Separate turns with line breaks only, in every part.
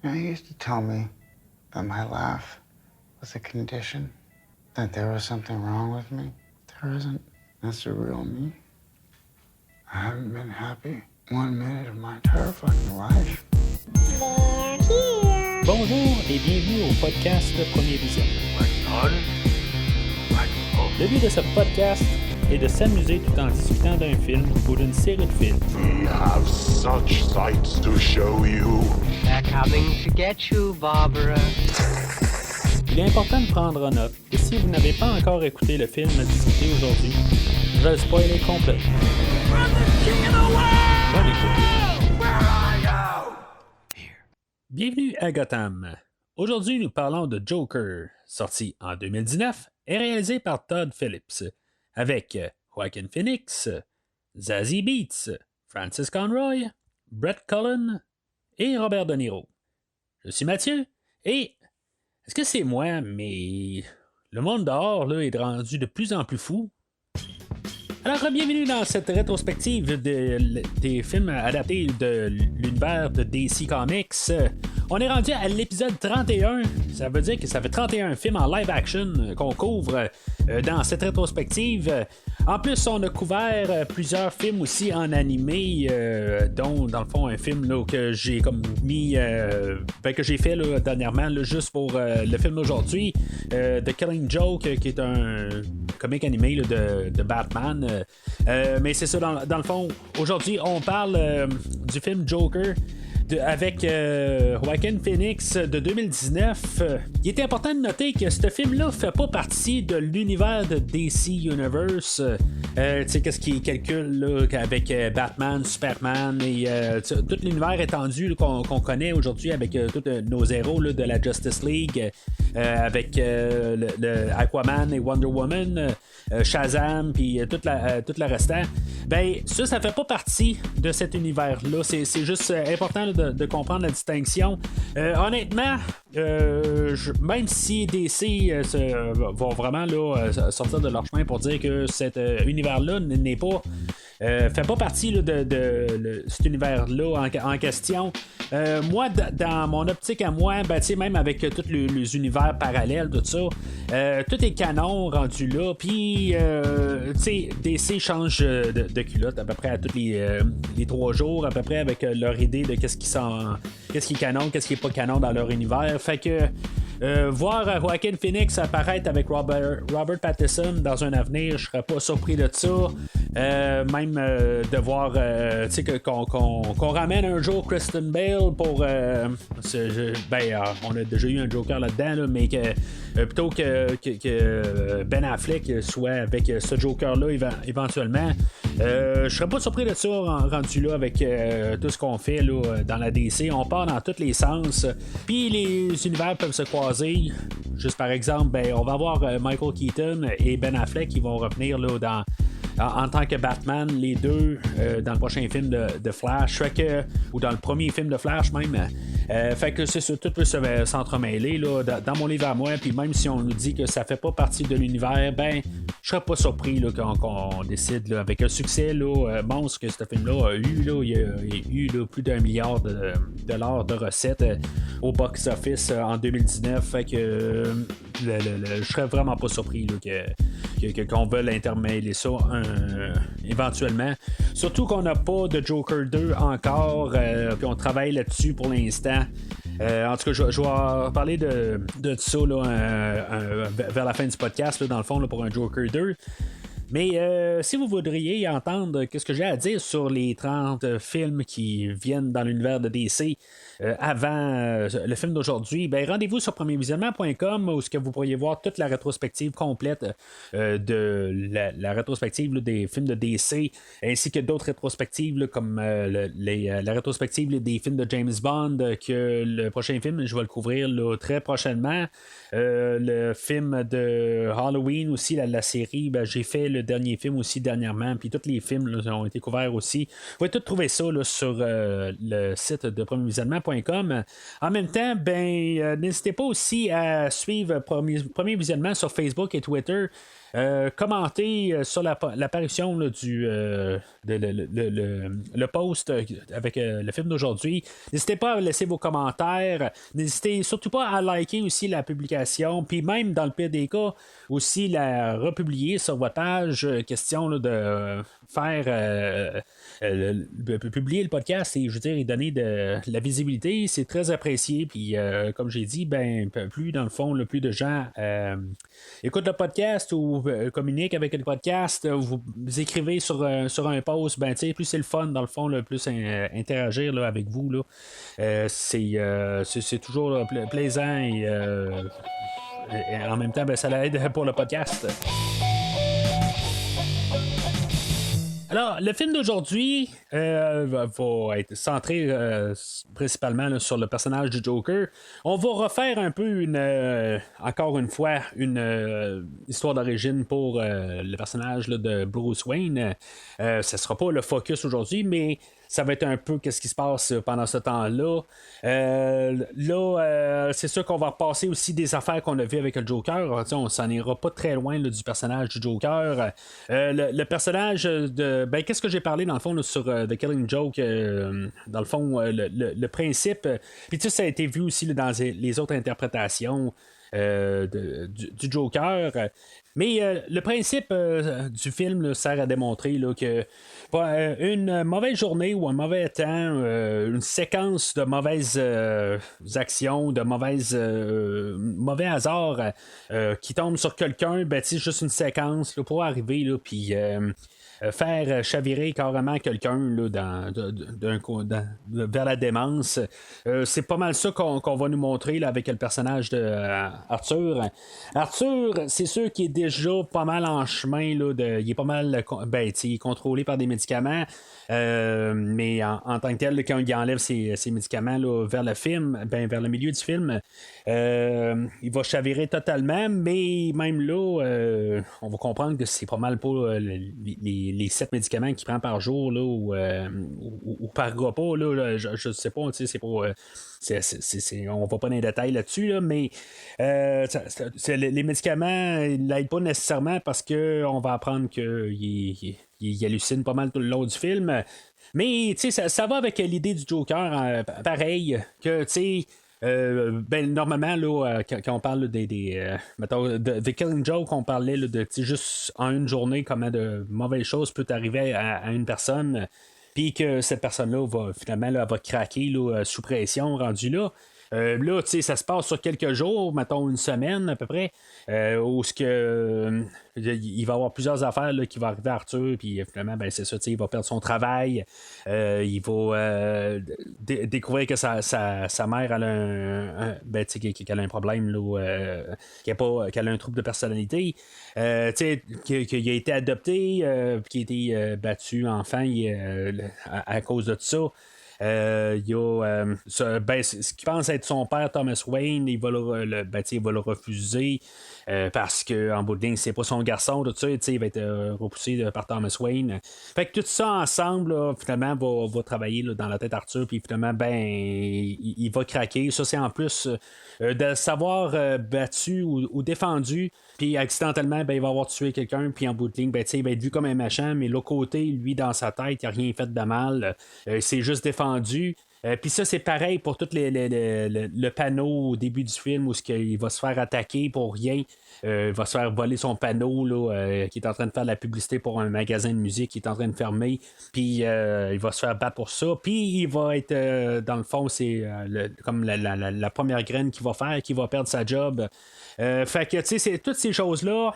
You used to tell me that my laugh was a condition, that there was something wrong with me. There isn't. That's the real me. I haven't been happy 1 minute of my entire fucking life.
They're here.
Bonjour et bienvenue au podcast Premier Vision. Le but de ce podcast est de s'amuser tout en discutant d'un film ou d'une série de films.
We have such sights to show you.
They're coming to get you, Barbara.
Il est important de prendre note que si vous n'avez pas encore écouté le film à discuter aujourd'hui, je vais le spoiler complètement. Bonne écoute. Bienvenue à Gotham. Aujourd'hui, nous parlons de Joker, sorti en 2019 et réalisé par Todd Phillips, avec Joaquin Phoenix, Zazie Beetz, Francis Conroy, Brett Cullen et Robert De Niro. Je suis Mathieu et est-ce que c'est moi, mais le monde dehors là, est rendu de plus en plus fou? Alors, bienvenue dans cette rétrospective des films adaptés de l'univers de DC Comics. On est rendu à l'épisode 31. Ça veut dire que ça fait 31 films en live action qu'on couvre dans cette rétrospective. En plus, on a couvert plusieurs films aussi en animé, dont, dans le fond, un film là, que j'ai comme mis, que j'ai fait là, dernièrement, là, juste pour le film d'aujourd'hui, The Killing Joke, qui est un comic animé là, de Batman. Mais c'est ça, dans le fond, aujourd'hui, on parle du film Joker avec Joaquin Phoenix de 2019. Il était important de noter que ce film-là ne fait pas partie de l'univers de DC Universe. Tu sais, qu'est-ce qu'il calcule là, avec Batman, Superman et tout l'univers étendu là, qu'on connaît aujourd'hui avec tous nos héros là, de la Justice League, avec le Aquaman et Wonder Woman, Shazam, puis tout le restant. Ben, ça fait pas partie de cet univers-là. C'est juste important là, de comprendre la distinction. Honnêtement, même si DC vont vraiment là, sortir de leur chemin pour dire que cet univers-là n'est pas fait pas partie là, de cet univers-là en question. Moi, dans mon optique à moi, ben, même avec tous les univers parallèles, tout ça, tout est canon rendu là. Puis, DC change de culotte à peu près à tous les 3 jours, à peu près avec leur idée de qu'est-ce qui est canon, qu'est-ce qui est pas canon dans leur univers. Fait que voir Joaquin Phoenix apparaître avec Robert Pattinson dans un avenir, je serais pas surpris de ça. Même de voir qu'on ramène un jour Kristen Bale pour on a déjà eu un Joker là-dedans là, mais que plutôt que Ben Affleck soit avec ce Joker-là éventuellement, je serais pas surpris de ça rendu là avec tout ce qu'on fait là, dans la DC. On part dans tous les sens, puis les univers peuvent se croiser. Juste par exemple, on va avoir Michael Keaton et Ben Affleck qui vont revenir là, en tant que Batman, les deux, dans le prochain film de Flash, ou dans le premier film de Flash même. Fait que c'est ça, tout peut s'entremêler là, dans mon livre à moi, puis même si on nous dit que ça fait pas partie de l'univers, ben je serais pas surpris là, qu'on décide là, avec un succès là, monstre que ce film-là a eu. Là, il a eu là, plus d'1 milliard de dollars de recettes au box-office en 2019. Fait que je serais vraiment pas surpris là, qu'on veuille intermêler ça éventuellement. Surtout qu'on n'a pas de Joker 2 encore, puis on travaille là-dessus pour l'instant. En tout cas, je vais parler de ça là, vers la fin du podcast, là, dans le fond, là, pour un Joker 2. Mais si vous voudriez entendre ce que j'ai à dire sur les 30 films qui viennent dans l'univers de DC avant le film d'aujourd'hui, ben rendez-vous sur premiervisionnement.com où vous pourriez voir toute la rétrospective complète de la rétrospective là, des films de DC, ainsi que d'autres rétrospectives là, comme la rétrospective là, des films de James Bond, que le prochain film, je vais le couvrir là, très prochainement. Le film de Halloween aussi, la série, ben, j'ai fait le le dernier film aussi dernièrement, puis tous les films là, ont été couverts aussi. Vous pouvez tout trouver ça là, sur le site de premiervisionnement.com. En même temps, n'hésitez pas aussi à suivre Premier Visionnement sur Facebook et Twitter. Commenter sur l'apparition là, le post avec le film d'aujourd'hui. N'hésitez pas à laisser vos commentaires. N'hésitez surtout pas à liker aussi la publication. Puis même dans le pire des cas, aussi la republier sur votre page. Question là, de faire publier le podcast et je veux dire y donner de la visibilité. C'est très apprécié. Puis comme j'ai dit, plus dans le fond, plus de gens écoutent le podcast ou communiquent avec le podcast, vous écrivez sur un post, plus c'est le fun dans le fond, plus interagir là, avec vous là. C'est toujours plaisant et en même temps ça l'aide pour le podcast. Alors, le film d'aujourd'hui va être centré principalement là, sur le personnage du Joker. On va refaire un peu encore une fois une histoire d'origine pour le personnage là, de Bruce Wayne. Ça sera pas le focus aujourd'hui, mais ça va être un peu qu'est-ce qui se passe pendant ce temps-là. C'est sûr qu'on va repasser aussi des affaires qu'on a vues avec le Joker. On s'en ira pas très loin là, du personnage du Joker. Le personnage de... qu'est-ce que j'ai parlé dans le fond là, sur The Killing Joke? Dans le fond, le principe... Puis tu sais, ça a été vu aussi là, dans les autres interprétations du Joker. Mais le principe du film là, sert à démontrer là, que une mauvaise journée ou un mauvais temps, une séquence de mauvaises actions, de mauvais hasards qui tombent sur quelqu'un, juste une séquence là, pour arriver là, puis faire chavirer carrément quelqu'un là, vers la démence. C'est pas mal ça qu'on va nous montrer là, avec le personnage de Arthur. Arthur, c'est sûr qu'il est déjà pas mal en chemin. Là, il est pas mal il est contrôlé par des médicaments. Mais en tant que tel, quand il enlève ses médicaments là, vers le film, vers le milieu du film, il va chavirer totalement, mais même là, on va comprendre que c'est pas mal pas les 7 médicaments qu'il prend par jour là, ou par repas. Là, je sais pas, c'est pas. On va pas dans les détails là-dessus, là, mais les médicaments ne l'aident pas nécessairement parce qu'on va apprendre qu'il hallucine pas mal tout le long du film. Mais ça va avec l'idée du Joker, pareil, que normalement, là, quand on parle mettons, de The Killing Joke, on parlait là, de juste en une journée comment de mauvaises choses peuvent arriver à une personne. Puis que cette personne-là va finalement là, va craquer là, sous pression rendu là. Là, ça se passe sur quelques jours, mettons une semaine à peu près, où il va y avoir plusieurs affaires là, qui vont arriver à Arthur, puis finalement, c'est ça, il va perdre son travail, il va découvrir que sa mère qu'elle a un problème, là, qu'elle a un trouble de personnalité, qu'il a été adopté, qu'il a été battu enfant à cause de tout ça. Il y a ce qui pense être son père, Thomas Wayne, il va le refuser parce qu'en bout de ligne, c'est pas son garçon, tout ça, il va être repoussé par Thomas Wayne. Fait que tout ça ensemble, là, finalement, va travailler là, dans la tête d'Arthur, puis finalement, il va craquer. Ça, c'est en plus de savoir battu ou défendu. Puis accidentellement, il va avoir tué quelqu'un, puis en bout de ligne, il va être vu comme un machin, mais l'autre côté, lui, dans sa tête, il n'a rien fait de mal. C'est juste défendu. Puis ça, c'est pareil pour tout le panneau au début du film où il va se faire attaquer pour rien. Il va se faire voler son panneau là, qui est en train de faire de la publicité pour un magasin de musique qui est en train de fermer. Puis il va se faire battre pour ça. Puis il va être, dans le fond, c'est comme la première graine qu'il va faire, qui va perdre sa job. Fait que, tu sais, c'est toutes ces choses-là.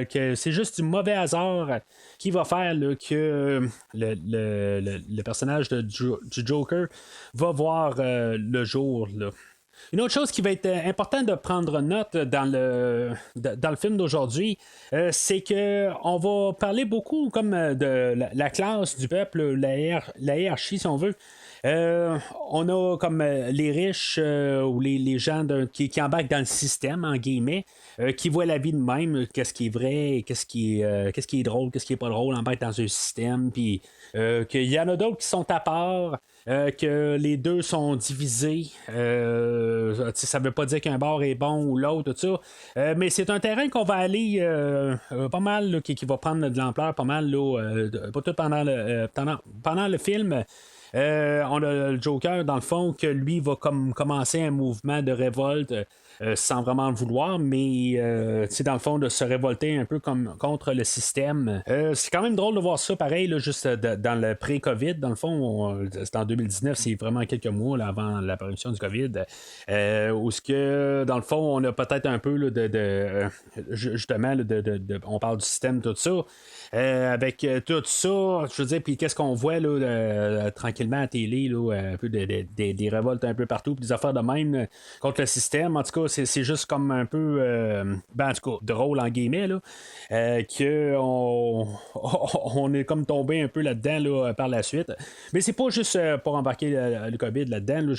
Que c'est juste du mauvais hasard qui va faire là, que le personnage du Joker va voir le jour. Là. Une autre chose qui va être important de prendre note dans le film d'aujourd'hui, c'est que on va parler beaucoup comme de la classe du peuple, la hiérarchie si on veut. On a comme les riches ou les gens qui embarquent dans le système, en guillemets, qui voient la vie de même, qu'est-ce qui est vrai, qu'est-ce qui est drôle, qu'est-ce qui est pas drôle, embarquent dans un système, puis qu'il y en a d'autres qui sont à part. Que les deux sont divisés. Ça veut pas dire qu'un bord est bon ou l'autre, tout ça. Mais c'est un terrain qu'on va aller pas mal, là, qui va prendre de l'ampleur, pas mal, là, pas tout pendant le film. On a le Joker, dans le fond, que lui va commencer un mouvement de révolte. Sans vraiment le vouloir, mais dans le fond, de se révolter un peu contre le système. C'est quand même drôle de voir ça pareil, là, juste dans le pré-COVID. Dans le fond, c'est en 2019, c'est vraiment quelques mois là, avant l'apparition du COVID. Où ce que, dans le fond, on a peut-être un peu là, justement, là, on parle du système, tout ça. Avec tout ça, je veux dire, puis qu'est-ce qu'on voit là, tranquillement à la télé, là, un peu des révoltes un peu partout, puis des affaires de même contre le système. En tout cas, c'est juste comme un peu, en tout cas, drôle en guillemets, là, que on est comme tombé un peu là-dedans là, par la suite. Mais c'est pas juste pour embarquer le COVID là-dedans. Là,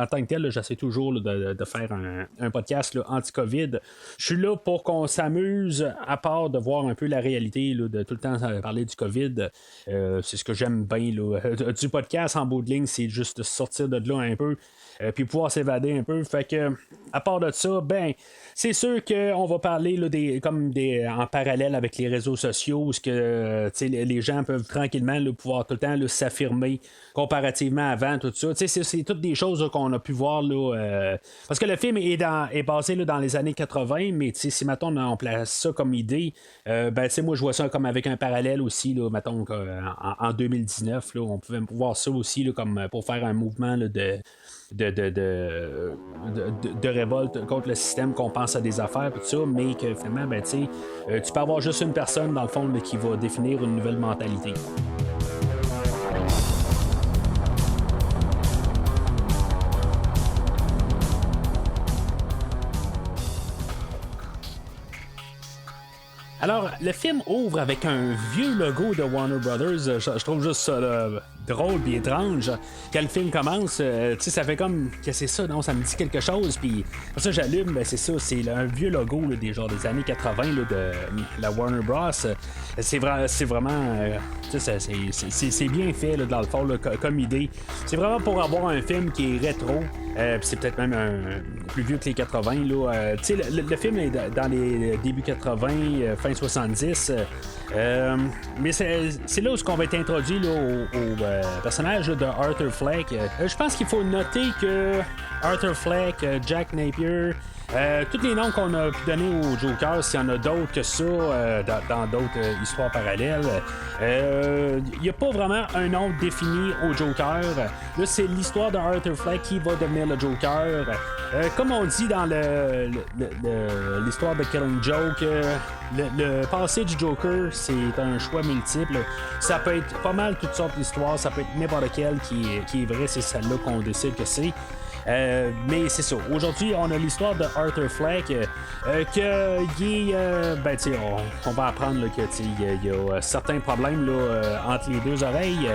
en tant que tel, là, j'essaie toujours là, de faire un podcast là, anti-COVID. Je suis là pour qu'on s'amuse, à part de voir un peu la réalité, là, de tout le temps parler du COVID. C'est ce que j'aime bien. Là. Du podcast, en bout de ligne, c'est juste de sortir de là un peu. Puis pouvoir s'évader un peu. Fait que, à part de ça, c'est sûr qu'on va parler là, en parallèle avec les réseaux sociaux, où les gens peuvent tranquillement là, pouvoir tout le temps là, s'affirmer comparativement avant, tout ça. C'est toutes des choses là, qu'on a pu voir. Là, parce que le film est basé là, dans les années 80, mais si mettons on place ça comme idée, moi je vois ça comme avec un parallèle aussi, là, mettons en 2019, là, on pouvait voir ça aussi là, comme pour faire un mouvement là, de révolte contre le système, qu'on pense à des affaires, tout ça, mais que finalement, tu peux avoir juste une personne, dans le fond, là, qui va définir une nouvelle mentalité. Alors, le film ouvre avec un vieux logo de Warner Brothers. Je trouve juste ça là, drôle et étrange. Quand le film commence, ça fait comme que c'est ça, non, ça me dit quelque chose. Puis ça, j'allume, c'est ça, c'est un vieux logo là, des années 80 là, de la Warner Bros. C'est vraiment, c'est bien fait là, dans le fond là, comme idée. C'est vraiment pour avoir un film qui est rétro. C'est peut-être même plus vieux que les 80. Là. Le film est dans les débuts 80, fin 70. Mais c'est là où on va être introduit là, au personnage là, de Arthur Fleck. Je pense qu'il faut noter que Arthur Fleck, Jack Napier, tous les noms qu'on a pu donner au Joker, s'il y en a d'autres que ça dans d'autres histoires parallèles, il n'y a pas vraiment un nom défini au Joker. Là, c'est l'histoire de Arthur Fleck qui va devenir le Joker. Comme on dit dans l'histoire de Killing Joke, le passé du Joker, c'est un choix multiple. Ça peut être pas mal toutes sortes d'histoires, ça peut être n'importe quelle qui est vraie, c'est celle-là qu'on décide que c'est. Mais c'est ça. Aujourd'hui, on a l'histoire de Arthur Fleck on va apprendre là, qu'il y a certains problèmes là, entre les deux oreilles.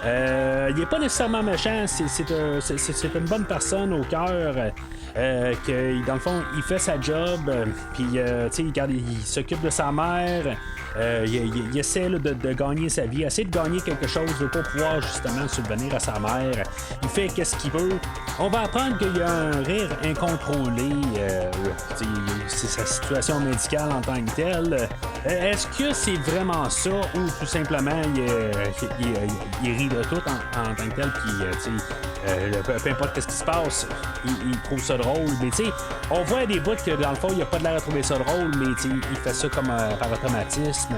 Il n'est pas nécessairement méchant, c'est une bonne personne au cœur. Que dans le fond, il fait sa job, puis il s'occupe de sa mère. Il essaie là, de gagner sa vie, essaie de gagner quelque chose là, pour pouvoir justement subvenir à sa mère. Il fait qu'est-ce qu'il veut. On va apprendre qu'il y a un rire incontrôlé. C'est sa situation médicale en tant que telle. Est-ce que c'est vraiment ça ou tout simplement il rit de tout en tant que tel, puis peu importe ce qui se passe, il trouve ça drôle. Mais on voit des bouts que dans le fond, il n'a pas de l'air à trouver ça drôle, mais il fait ça comme par automatisme.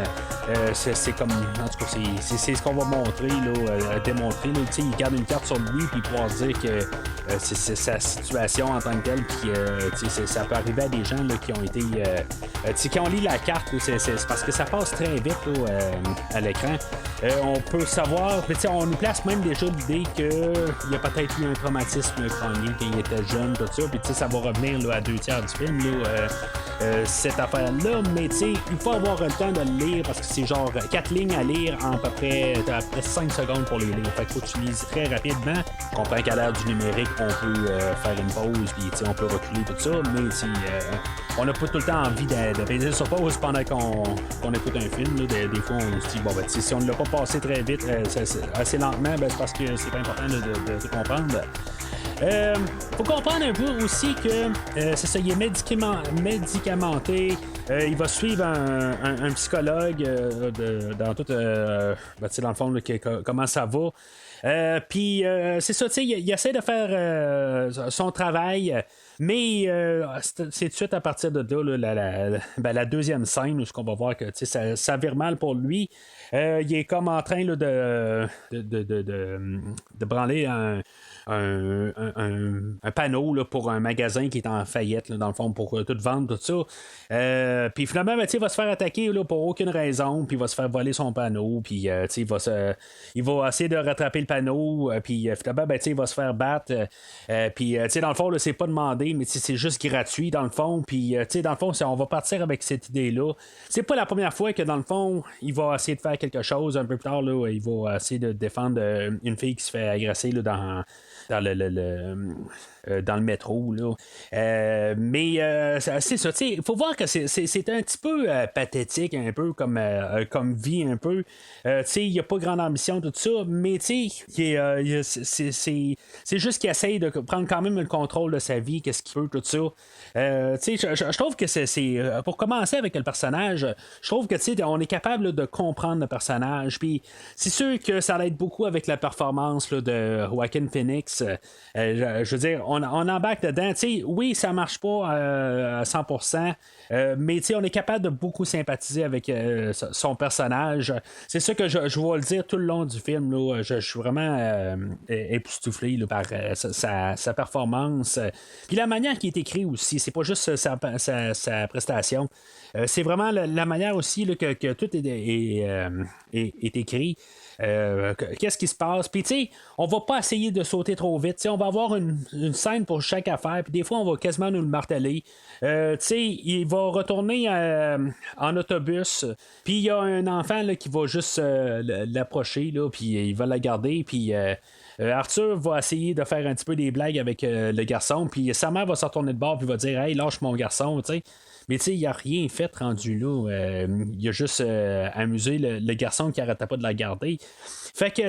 C'est comme, en tout cas, c'est ce qu'on va montrer, là, démontrer. Là, il garde une carte sur lui puis pouvoir dire que c'est sa situation en tant que telle. Puis ça peut arriver à des gens là, qui ont été. Qui ont lu la carte, là, c'est parce que ça passe très vite là, à l'écran. On peut savoir, on nous place même déjà l'idée qu'il y a peut-être eu un traumatisme crânien quand il était jeune, tout ça. Puis ça va revenir là, à 2/3 du film, là, cette affaire-là. Mais il faut avoir le temps de le lire parce que c'est genre 4 lignes à lire en à peu près 5 secondes pour les lire. Fait qu'il faut que tu lises très rapidement. On comprend qu'à l'ère du numérique, on peut faire une pause, puis on peut reculer tout ça, mais on n'a pas tout le temps envie de peser sur pause pendant qu'on écoute un film. Là. Des fois, on se dit, bon, ben, si on ne l'a pas passé très vite, assez lentement, ben, c'est parce que c'est pas important de comprendre. Faut comprendre un peu aussi que c'est ça, il est médicamenté. Il va suivre un psychologue dans tout, dans le fond, comment ça va. Puis c'est ça, il essaie de faire son travail. Mais c'est tout de suite à partir de là, la deuxième scène, où on va voir que ça vire mal pour lui. Il est comme en train là, de branler un panneau là, pour un magasin qui est en faillite, là, dans le fond, pour tout vendre, tout ça. Puis finalement, il va se faire attaquer là, pour aucune raison, puis il va se faire voler son panneau, puis il va essayer de rattraper le panneau, puis finalement, il va se faire battre. Puis dans le fond, là, c'est pas demandé, mais c'est juste gratuit, dans le fond. Puis dans le fond, on va partir avec cette idée-là. C'est pas la première fois que, dans le fond, il va essayer de faire quelque chose. Un peu plus tard, là, il va essayer de défendre une fille qui se fait agresser là, dans le métro. Là. Mais c'est ça. Il faut voir que c'est un petit peu pathétique, un peu comme vie, un peu. Il n'y a pas grande ambition, tout ça, mais c'est juste qu'il essaye de prendre quand même le contrôle de sa vie, qu'est-ce qu'il peut, tout ça. Je trouve que c'est pour commencer avec le personnage, je trouve que on est capable là, de comprendre le personnage. Puis c'est sûr que ça aide beaucoup avec la performance là, de Joaquin Phoenix. Je veux dire, on embarque dedans. Oui, ça marche pas à 100%, mais on est capable de beaucoup sympathiser avec son personnage. C'est ça que je vais le dire tout le long du film. Là. Je suis vraiment époustouflé là, par sa performance. Puis la manière qui est écrit aussi, c'est pas juste sa prestation. C'est vraiment la manière aussi là, que tout est écrit. Qu'est-ce qui se passe? Puis, on va pas essayer de sauter trop vite. On va avoir une scène pour chaque affaire. Puis, des fois, on va quasiment nous le marteler. Il va retourner en autobus. Puis, il y a un enfant là, qui va juste l'approcher. Là, puis, il va la garder. Puis, Arthur va essayer de faire un petit peu des blagues avec le garçon. Puis, sa mère va se retourner de bord. Puis, va dire, hey, lâche mon garçon. T'sais. Mais il n'y a rien fait rendu là. Il a juste amusé le garçon qui n'arrêtait pas de la garder. Fait que,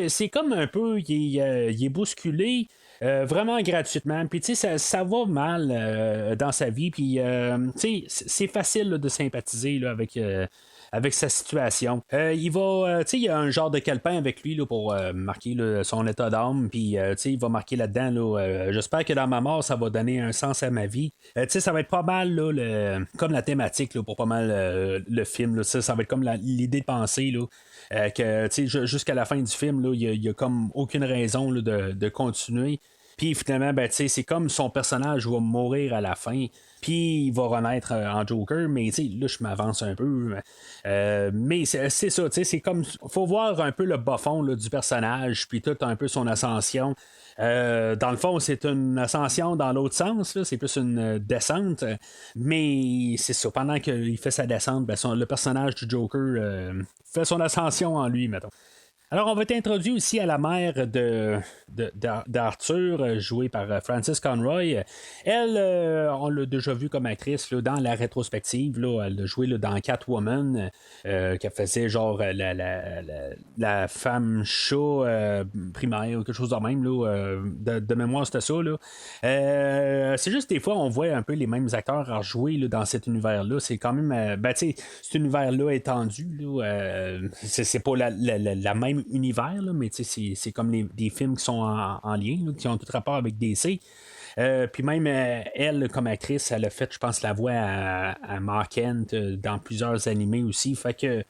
c'est comme un peu, il est bousculé. Vraiment gratuitement. Puis, ça va mal dans sa vie. Puis, c'est facile là, de sympathiser là, avec sa situation. Il y a un genre de calepin avec lui là, pour marquer là, son état d'âme, puis il va marquer là-dedans, là, j'espère que dans ma mort, ça va donner un sens à ma vie. Ça va être pas mal là, comme la thématique là, pour pas mal le film. Là, ça va être comme l'idée de penser là, que jusqu'à la fin du film, il y a comme aucune raison là, de continuer. Puis finalement, c'est comme son personnage va mourir à la fin. Puis il va renaître en Joker, mais là, je m'avance un peu. Mais c'est ça, c'est comme. Faut voir un peu le bas fond là, du personnage, puis tout un peu son ascension. Dans le fond, c'est une ascension dans l'autre sens, là, c'est plus une descente. Mais c'est ça, pendant qu'il fait sa descente, le personnage du Joker fait son ascension en lui, mettons. Alors, on va être introduit aussi à la mère d'Arthur, jouée par Frances Conroy. Elle, on l'a déjà vue comme actrice là, dans la rétrospective. Là, elle a joué là, dans Catwoman, qui faisait genre la femme chat primaire ou quelque chose de même. Là, de mémoire, c'était ça. Là. C'est juste des fois, on voit un peu les mêmes acteurs à jouer là, dans cet univers-là. C'est quand même... cet univers-là étendu. Là, c'est pas la même univers, là, mais c'est comme des films qui sont en lien, là, qui ont tout rapport avec DC. Puis même elle, comme actrice, elle a fait, je pense, la voix à Mark Kent dans plusieurs animés aussi. Fait que,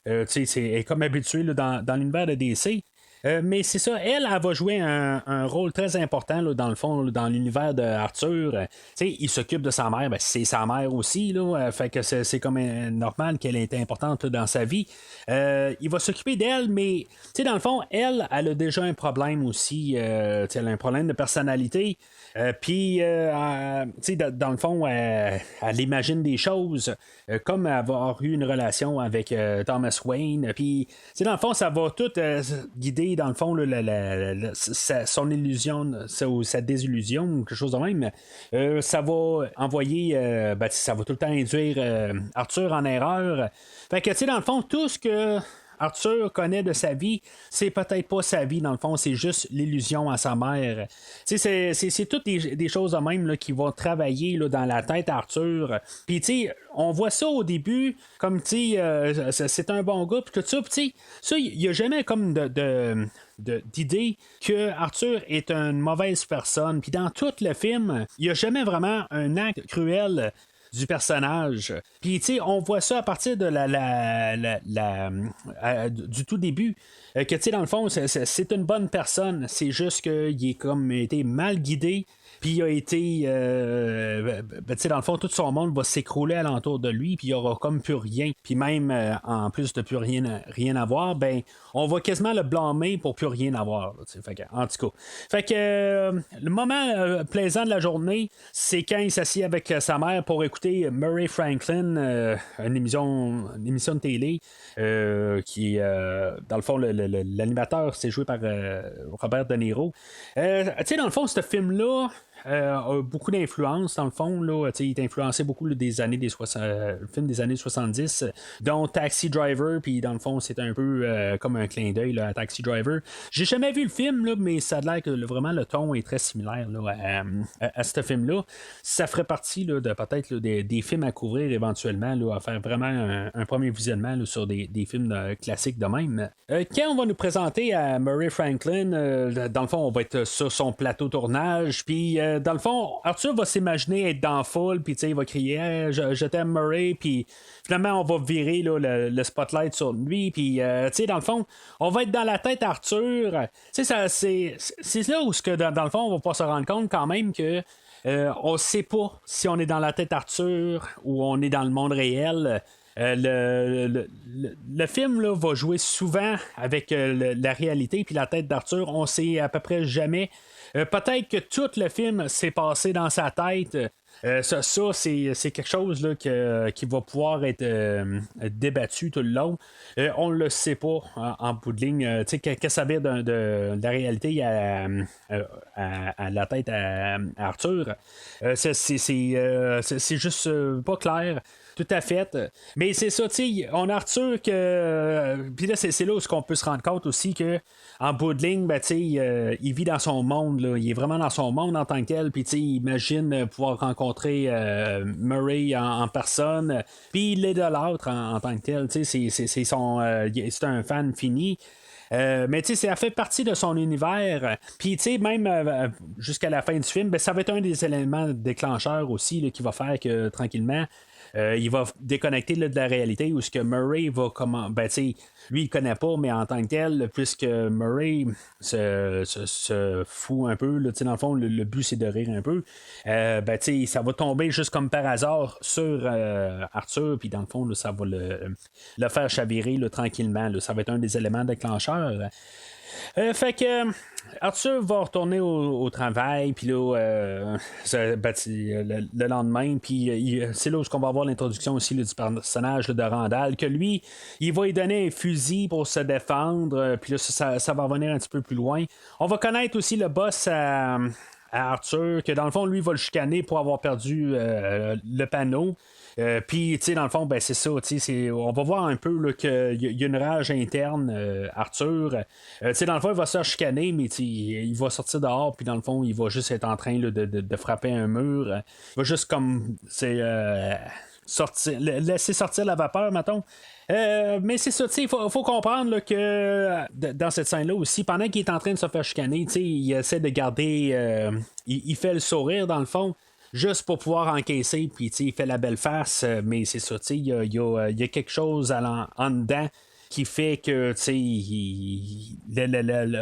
elle est comme habituée là, dans l'univers de DC. Mais c'est ça, elle va jouer un rôle très important là, dans le fond, là, dans l'univers d'Arthur. Il s'occupe de sa mère, ben, c'est sa mère aussi, là, fait que c'est comme normal qu'elle est importante dans sa vie. Il va s'occuper d'elle, mais dans le fond, elle a déjà un problème aussi. Elle a un problème de personnalité. Puis, dans le fond, elle imagine des choses comme avoir eu une relation avec Thomas Wayne. Puis, dans le fond, ça va tout guider, dans le fond, là, son illusion, sa désillusion, ou quelque chose de même. Ça va envoyer, ça va tout le temps induire Arthur en erreur. Fait que, dans le fond, tout ce que Arthur connaît de sa vie, c'est peut-être pas sa vie, dans le fond, c'est juste l'illusion à sa mère. C'est toutes des choses de même là, qui vont travailler là, dans la tête d'Arthur. Puis, on voit ça au début, comme, c'est un bon gars, puis tout ça. Puis, ça, il n'y a jamais comme d'idée que Arthur est une mauvaise personne. Puis, dans tout le film, il n'y a jamais vraiment un acte cruel du personnage. Puis, on voit ça à partir de du tout début. Que, dans le fond, c'est une bonne personne. C'est juste qu'il est comme été mal guidé. Puis il a été, dans le fond, tout son monde va s'écrouler alentour de lui, puis il n'y aura comme plus rien. Puis même, en plus de plus rien avoir, ben, on va quasiment le blâmer pour plus rien avoir. En tout cas. Fait que le moment plaisant de la journée, c'est quand il s'assied avec sa mère pour écouter Murray Franklin, une émission de télé, qui, dans le fond, l'animateur, c'est joué par Robert De Niro. Dans le fond, ce film-là, a beaucoup d'influence dans le fond là, il est influencé beaucoup là, des années des films des années 70 dont Taxi Driver, puis dans le fond c'est un peu comme un clin d'œil là, à Taxi Driver. J'ai jamais vu le film là, mais ça a l'air que vraiment le ton est très similaire là, à ce film là. Ça ferait partie là, de peut-être là, des films à couvrir éventuellement là, à faire vraiment un premier visionnement là, sur des films classiques de même. Quand on va nous présenter à Murray Franklin, dans le fond on va être sur son plateau tournage, puis dans le fond, Arthur va s'imaginer être dans la foule, puis il va crier hey, je t'aime Murray, puis finalement on va virer là, le spotlight sur lui, puis dans le fond, on va être dans la tête d'Arthur. C'est là où dans le fond, on va pas se rendre compte quand même que on sait pas si on est dans la tête d'Arthur ou on est dans le monde réel. Le film là, va jouer souvent avec la réalité puis la tête d'Arthur. On sait à peu près jamais. Peut-être que tout le film s'est passé dans sa tête. Ça c'est quelque chose là, qui va pouvoir être débattu tout le long. On le sait pas en bout de ligne. Qu'est-ce que ça veut dire de la réalité à la tête à Arthur. C'est juste pas clair. Tout à fait. Mais c'est ça, on a Arthur que. Puis là, c'est là où on peut se rendre compte aussi que en bout de ligne, il vit dans son monde. Là. Il est vraiment dans son monde en tant que tel. Puis il imagine pouvoir rencontrer Murray en personne. Puis il l'idolâtre en tant que tel. C'est un fan fini. Mais tu sais, ça fait partie de son univers. Puis tu sais, même jusqu'à la fin du film, ça va être un des éléments déclencheurs aussi là, qui va faire que tranquillement. Il va déconnecter là, de la réalité où ce que Murray va comment. Lui il connaît pas, mais en tant que tel, puisque Murray se fout un peu, là, dans le fond, le but c'est de rire un peu. Ça va tomber juste comme par hasard sur Arthur, puis dans le fond, là, ça va le faire chavirer là, tranquillement. Là, ça va être un des éléments déclencheurs. Fait que Arthur va retourner au travail, puis là, le lendemain, puis c'est là où on va avoir l'introduction aussi là, du personnage là, de Randall, que lui, il va lui donner un fusil pour se défendre, puis là, ça va revenir un petit peu plus loin. On va connaître aussi le boss à Arthur, que dans le fond, lui, va le chicaner pour avoir perdu le panneau. Puis, tu sais, dans le fond, c'est ça. On va voir un peu qu'il y a une rage interne, Arthur. Tu sais, dans le fond, il va se faire chicaner, mais il va sortir dehors, puis dans le fond, il va juste être en train là, de frapper un mur. Il va juste comme laisser sortir la vapeur, mettons. Mais c'est ça, il faut comprendre là, que dans cette scène-là aussi, pendant qu'il est en train de se faire chicaner, il essaie de garder. Il fait le sourire, dans le fond. Juste pour pouvoir encaisser, puis il fait la belle face, mais c'est ça, il y a quelque chose en dedans qui fait que, tu sais,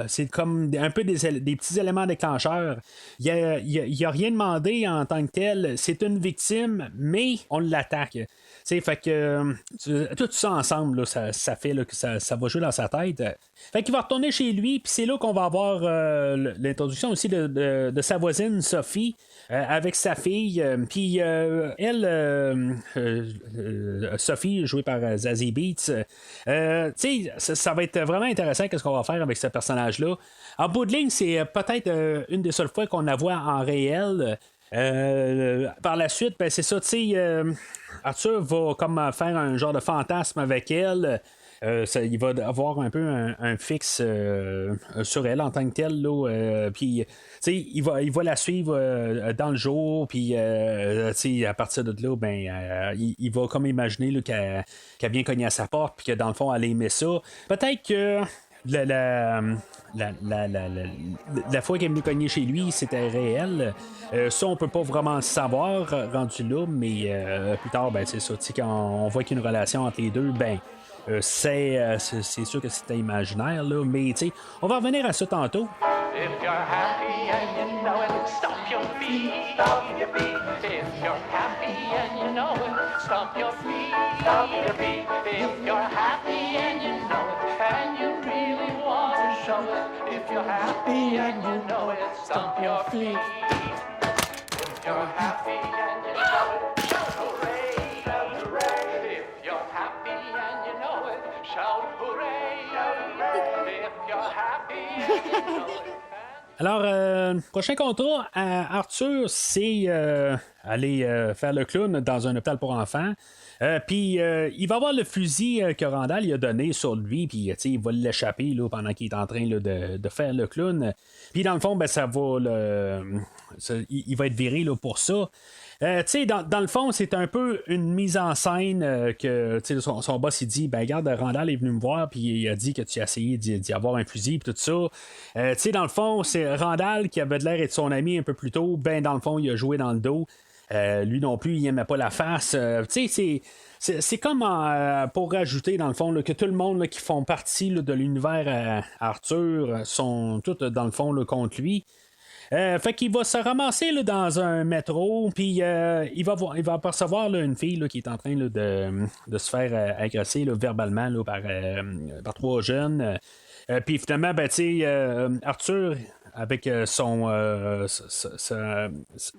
c'est comme un peu des petits éléments déclencheurs. Il n'y a rien demandé en tant que tel. C'est une victime, mais on l'attaque. T'sais, fait que tout ça ensemble, là, ça fait là, que ça va jouer dans sa tête. Fait qu'il va retourner chez lui, puis c'est là qu'on va avoir l'introduction aussi de sa voisine Sophie. Avec sa fille, puis elle, Sophie, jouée par Zazie Beetz, ça va être vraiment intéressant qu'est-ce qu'on va faire avec ce personnage-là. En bout de ligne, c'est peut-être une des seules fois qu'on la voit en réel. Par la suite, ben, c'est ça, tu sais, Arthur va comme faire un genre de fantasme avec elle. Il va avoir un peu un fixe sur elle en tant que telle. Puis, il va la suivre dans le jour. Puis, à partir de là, ben, il va comme imaginer là, qu'elle vient cogner à sa porte. Puis que dans le fond, elle aimait ça. Peut-être que la fois qu'elle est venue cogner chez lui, c'était réel. Ça, on peut pas vraiment le savoir rendu là, mais plus tard, ben, c'est ça. Quand on voit qu'il y a une relation entre les deux, ben. C'est sûr que c'était imaginaire, là, mais on va revenir à ça tantôt.
If you're happy and you know it, stomp your feet, stomp your feet. If you're happy and you know it, stomp your feet, stomp your feet. If you're happy and you know it, and you really want to show it. If you're happy and you know it, stomp your feet. If you're happy and you know it, shout hooray, shout hooray. If you're happy and you know it, shout hooray, shout hooray. If you're happy and you know it.
Alors, prochain contrat à Arthur, c'est aller faire le clown dans un hôpital pour enfants. Puis il va avoir le fusil que Randall il a donné sur lui, puis il va l'échapper là, pendant qu'il est en train là, de faire le clown. Puis dans le fond, ben, il va être viré là, pour ça. Dans le fond, c'est un peu une mise en scène que son boss il dit, ben regarde, Randall est venu me voir puis il a dit que tu as essayé d'y avoir un fusil puis tout ça. Dans le fond, c'est Randall qui avait de l'air d'être son ami un peu plus tôt, ben dans le fond, il a joué dans le dos. Lui non plus, il aimait pas la face. C'est comme pour rajouter, dans le fond, là, que tout le monde là, qui font partie là, de l'univers Arthur sont tous, dans le fond, là, contre lui. Fait qu'il va se ramasser là, dans un métro, puis il va apercevoir là, une fille là, qui est en train là, de se faire agresser là, verbalement là, par trois jeunes. Puis finalement, ben, Arthur, avec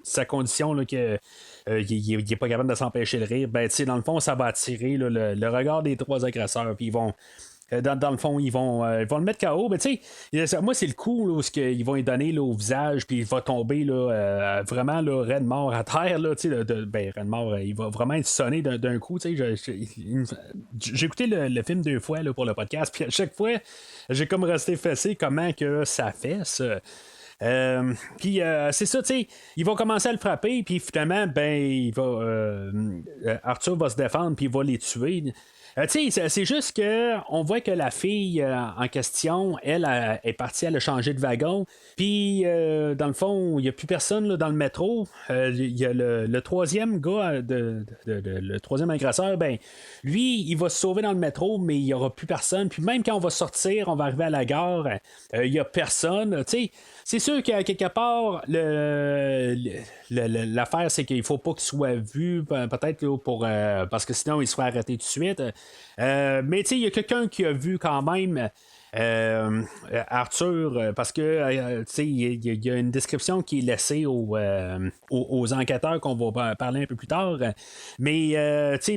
sa condition là, que il n'est pas capable de s'empêcher de rire, ben, dans le fond, ça va attirer là, le regard des trois agresseurs, puis ils vont. Dans le fond, ils vont le mettre KO. Mais moi, c'est le coup là, où ils vont lui donner là, au visage, puis il va tomber là, vraiment là, raide mort à terre. Là, raide mort, il va vraiment être sonné d'un coup. J'ai écouté le film 2 fois là, pour le podcast, puis à chaque fois, j'ai comme resté fessé comment que ça fesse. Puis c'est ça, il va commencer à le frapper, puis finalement, ben, Arthur va se défendre, puis il va les tuer. C'est juste que on voit que la fille en question, elle est partie, elle a changé de wagon. Puis, dans le fond, il n'y a plus personne là, dans le métro. Il y a le troisième gars, le troisième agresseur, ben, lui, il va se sauver dans le métro, mais il n'y aura plus personne. Puis même quand on va sortir, on va arriver à la gare, il n'y a personne. C'est sûr qu'à quelque part, l'affaire, c'est qu'il ne faut pas qu'il soit vu, peut-être là, parce que sinon, il se ferait arrêter tout de suite. Mais il y a quelqu'un qui a vu quand même Arthur, parce que il y a une description qui est laissée aux enquêteurs qu'on va parler un peu plus tard. Mais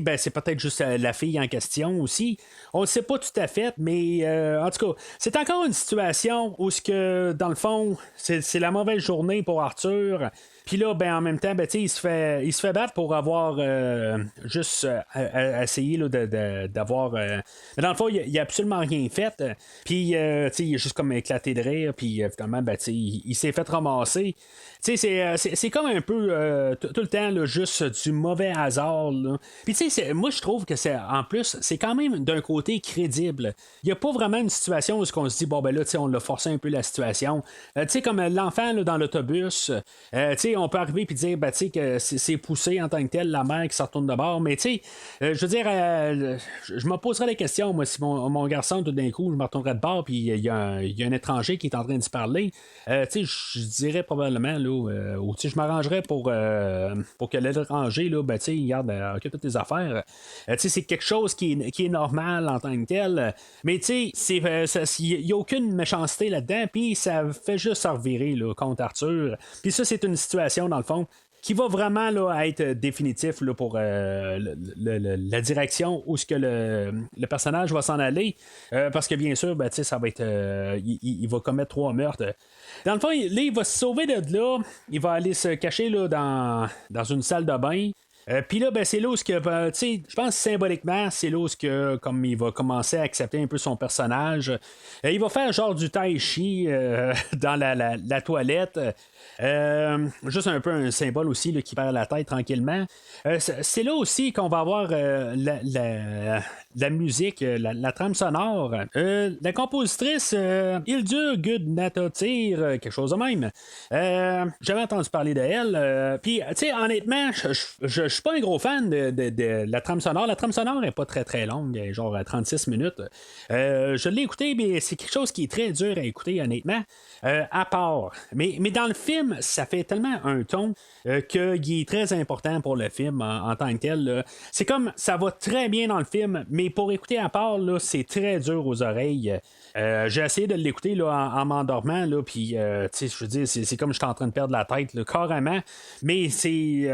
ben, c'est peut-être juste la fille en question aussi. On ne sait pas tout à fait, mais en tout cas, c'est encore une situation où dans le fond, c'est la mauvaise journée pour Arthur. Puis là, ben, en même temps, ben, il se fait battre pour avoir juste essayé là, d'avoir. Mais dans le fond, il n'a absolument rien fait. Puis, il est juste comme éclaté de rire, puis finalement, il s'est fait ramasser. C'est comme un peu tout le temps là, juste du mauvais hasard. Puis, moi, je trouve que en plus, c'est quand même d'un côté crédible. Il n'y a pas vraiment une situation où on se dit, bon, ben là, on l'a forcé un peu la situation. Comme l'enfant là, dans l'autobus, on peut arriver et dire, que c'est poussé en tant que tel, la mère qui se retourne de bord. Mais, je veux dire, je me poserais la question, moi, si mon garçon, tout d'un coup, je me retournerais de bord, puis il y a un étranger qui est en train de se parler, je dirais probablement, là, ou je m'arrangerais pour que l'étranger, là, regarde, occupe toutes tes affaires. C'est quelque chose qui est normal en tant que tel, mais il n'y a aucune méchanceté là-dedans, puis ça fait juste se revirer là, contre Arthur. Puis ça, c'est une situation, dans le fond, qui va vraiment là, être définitif là, pour la direction où ce que le personnage va s'en aller. Parce que bien sûr, ça va être. Il va commettre 3 meurtres. Dans le fond, là, il va se sauver de là. Il va aller se cacher là, dans une salle de bain. Puis là, c'est là où je pense symboliquement, c'est là où comme il va commencer à accepter un peu son personnage. Il va faire genre du tai chi dans la toilette. Juste un peu un symbole aussi là, qui perd la tête tranquillement. C'est là aussi qu'on va avoir la musique, la trame sonore. La compositrice Hildur Gudnadottir, quelque chose de même. J'avais entendu parler d'elle. Puis, tu sais, honnêtement, je suis pas un gros fan de la trame sonore. La trame sonore n'est pas très très longue, elle est genre 36 minutes. Je l'ai écouté, mais c'est quelque chose qui est très dur à écouter, honnêtement. À part. Mais dans le film, ça fait tellement un ton qu'il est très important pour le film en tant que tel. Là. C'est comme, ça va très bien dans le film, mais pour écouter à part, là, c'est très dur aux oreilles. J'ai essayé de l'écouter là, en m'endormant, là, puis je veux dire, c'est comme je suis en train de perdre la tête, là, carrément. Mais c'est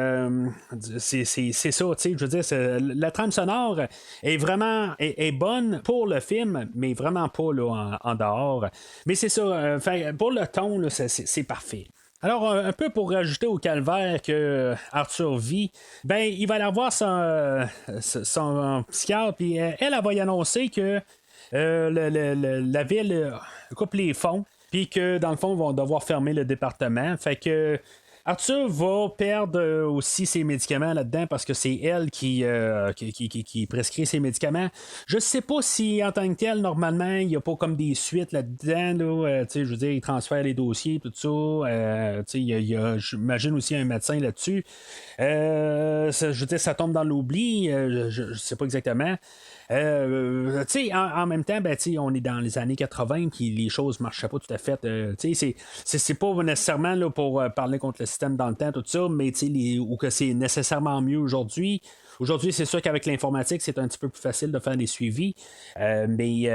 ça, je veux dire, la trame sonore est vraiment est bonne pour le film, mais vraiment pas là, en dehors. Mais c'est ça, pour le ton, là, c'est parfait. Alors, un peu pour rajouter au calvaire que Arthur vit, il va aller voir son psychiatre, puis elle va y annoncer que la ville coupe les fonds, puis que dans le fond, ils vont devoir fermer le département. Fait que Arthur va perdre aussi ses médicaments là-dedans parce que c'est elle qui prescrit ses médicaments. Je sais pas si en tant que tel, normalement, il n'y a pas comme des suites là-dedans. Là, je veux dire, il transfère les dossiers, tout ça. J'imagine aussi un médecin là-dessus. Je veux dire, ça tombe dans l'oubli. Je sais pas exactement. En même temps, on est dans les années 80 puis les choses marchaient pas tout à fait. C'est pas nécessairement là, pour parler contre le système dans le temps, tout ça, mais ou que c'est nécessairement mieux aujourd'hui. Aujourd'hui, c'est sûr qu'avec l'informatique, c'est un petit peu plus facile de faire des suivis. Mais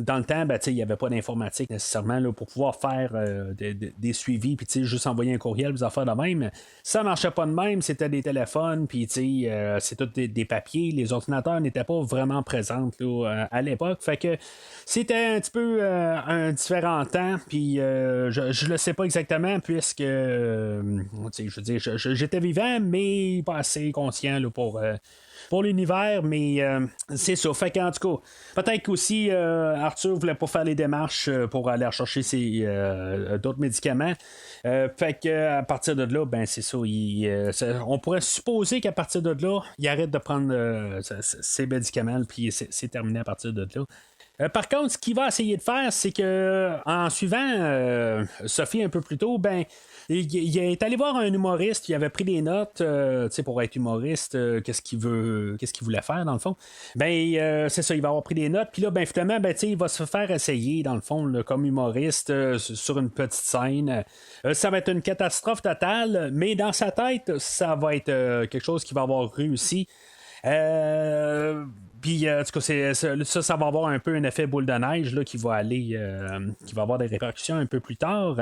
dans le temps, il n'y avait pas d'informatique nécessairement là, pour pouvoir faire des suivis, puis juste envoyer un courriel, des affaires de même. Ça marchait pas de même, c'était des téléphones, puis c'est tout des papiers. Les ordinateurs n'étaient pas vraiment présents là, à l'époque. Fait que c'était un petit peu un différent temps, puis je le sais pas exactement, puisque je veux dire, j'étais vivant, mais pas assez conscient là, pour l'univers, mais c'est ça. Fait qu'en tout cas, peut-être qu'aussi Arthur voulait pas faire les démarches pour aller rechercher d'autres médicaments. Fait qu'à partir de là, c'est ça. On pourrait supposer qu'à partir de là, il arrête de prendre ses médicaments, puis c'est terminé à partir de là. Par contre, ce qu'il va essayer de faire, c'est que en suivant Sophie un peu plus tôt, il est allé voir un humoriste, il avait pris des notes pour être humoriste, qu'est-ce qu'il voulait faire dans le fond. C'est ça, il va avoir pris des notes, puis là, finalement, il va se faire essayer, dans le fond, là, comme humoriste, sur une petite scène. Ça va être une catastrophe totale, mais dans sa tête, ça va être quelque chose qui va avoir réussi. Puis, en tout cas, ça va avoir un peu un effet boule de neige là, qui va avoir des répercussions un peu plus tard.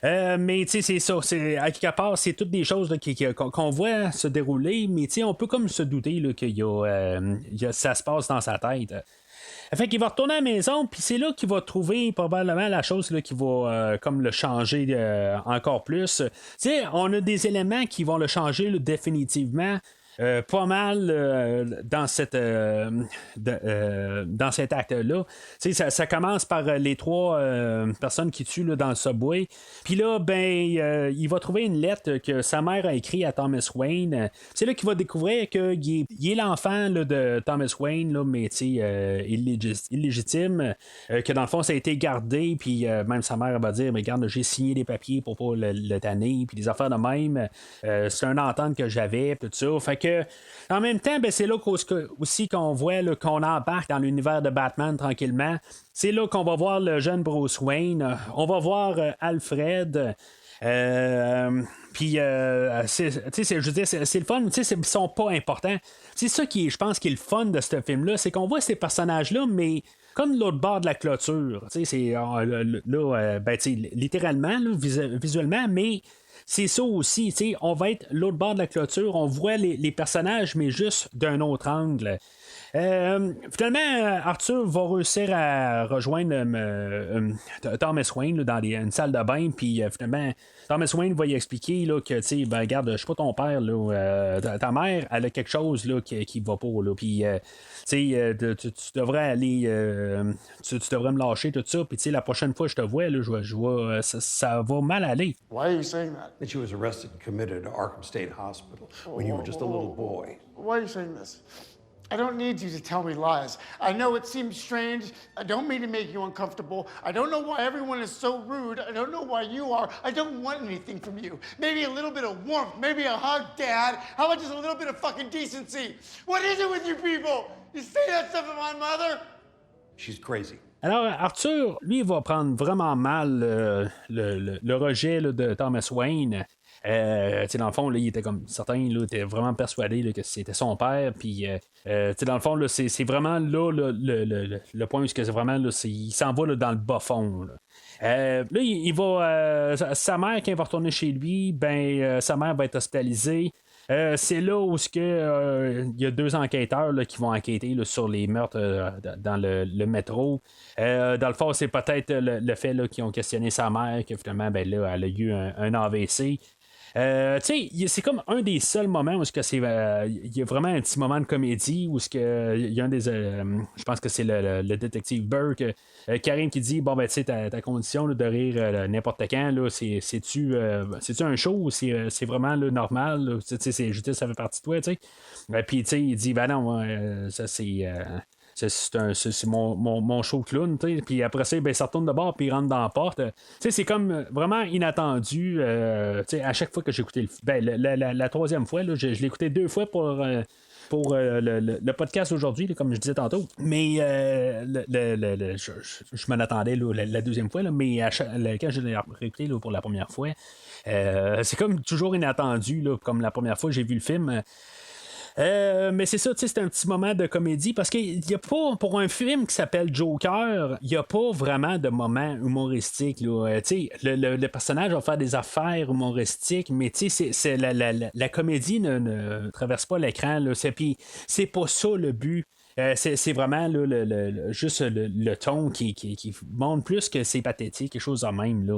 Mais tu sais, c'est ça. À quelque part, c'est toutes des choses là, qu'on voit se dérouler, mais on peut comme se douter là, ça se passe dans sa tête. Fait qu'il va retourner à la maison, puis c'est là qu'il va trouver probablement la chose là, qui va comme le changer encore plus. On a des éléments qui vont le changer là, définitivement. pas mal dans dans cet acte-là. Ça commence par les 3 personnes qui tuent là, dans le subway. Puis là, il va trouver une lettre que sa mère a écrite à Thomas Wayne. C'est là qu'il va découvrir qu'il est l'enfant là, de Thomas Wayne, là, mais illégitime, que dans le fond, ça a été gardé, puis même sa mère va dire, mais regarde, j'ai signé des papiers pour pas le tanner, puis des affaires de même. C'est une entente que j'avais, tout ça. Fait que, en même temps, c'est là aussi qu'on voit là, qu'on embarque dans l'univers de Batman tranquillement. C'est là qu'on va voir le jeune Bruce Wayne. On va voir Alfred. Puis, je veux dire, c'est le fun, ils sont pas importants. C'est ça qui, je pense, qui est le fun de ce film-là, c'est qu'on voit ces personnages-là, mais comme l'autre bord de la clôture. C'est littéralement, là, visuellement, mais c'est ça aussi. On va être l'autre bord de la clôture, on voit les personnages, mais juste d'un autre angle. Finalement, Arthur va réussir à rejoindre Thomas Wayne là, dans une salle de bain, puis finalement, Thomas Wayne va y expliquer là, que, regarde, je suis pas ton père, là, ta mère, elle a quelque chose là, qui va pas, là, puis, tu devrais aller, tu devrais me lâcher, tout ça, puis, la prochaine fois que je te vois, là, je vois ça va mal aller.
Why are you saying that?
That she was arrested and committed to Arkham State Hospital when you were just a little boy.
Why are you saying this? I don't need you to tell me lies. I know it seems strange. I don't mean to make you uncomfortable. I don't know why everyone is so rude. I don't know why you are. I don't want anything from you. Maybe a little bit of warmth. Maybe a hug, Dad. How about just a little bit of fucking decency? What is it with you people? You say that stuff to my mother?
She's crazy.
Alors, Arthur, lui, va prendre vraiment mal le rejet là, de Thomas Wayne. Dans le fond, là, il était comme certain, il était vraiment persuadé là, que c'était son père. Puis, dans le fond, là, c'est vraiment là le point où c'est vraiment, là, il s'en va là, dans le bas fond. Là, il va. Sa mère, quand il va retourner chez lui, sa mère va être hospitalisée. C'est là où il y a 2 enquêteurs là, qui vont enquêter là, sur les meurtres dans le métro. Dans le fond, c'est peut-être le fait là, qu'ils ont questionné sa mère, que finalement, là, elle a eu un AVC. C'est comme un des seuls moments où il y a vraiment un petit moment de comédie où il y a un des. Je pense que c'est le détective Burke, Karim, qui dit ta condition là, de rire n'importe quand, là, c'est-tu un show ou c'est vraiment là, normal? Là, c'est juste ça fait partie de toi, tu sais. Puis il dit non, ça c'est mon show clown, t'sais. Puis après ça, ça retourne de bord puis il rentre dans la porte. C'est comme vraiment inattendu. À chaque fois que j'ai écouté la 3e fois, là, je l'ai écouté 2 fois pour le podcast aujourd'hui, là, comme je disais tantôt. Mais je m'en attendais là, la 2e fois, là, mais quand je l'ai réécouté là, pour la première fois, c'est comme toujours inattendu, là, comme la première fois que j'ai vu le film. Mais c'est ça, c'est un petit moment de comédie parce qu'il n'y a pas, pour un film qui s'appelle Joker, il n'y a pas vraiment de moment humoristique. Là. Le personnage va faire des affaires humoristiques, mais c'est la comédie ne traverse pas l'écran. Puis c'est pas ça le but. C'est vraiment là, juste le ton qui montre plus que c'est pathétique, quelque chose de même.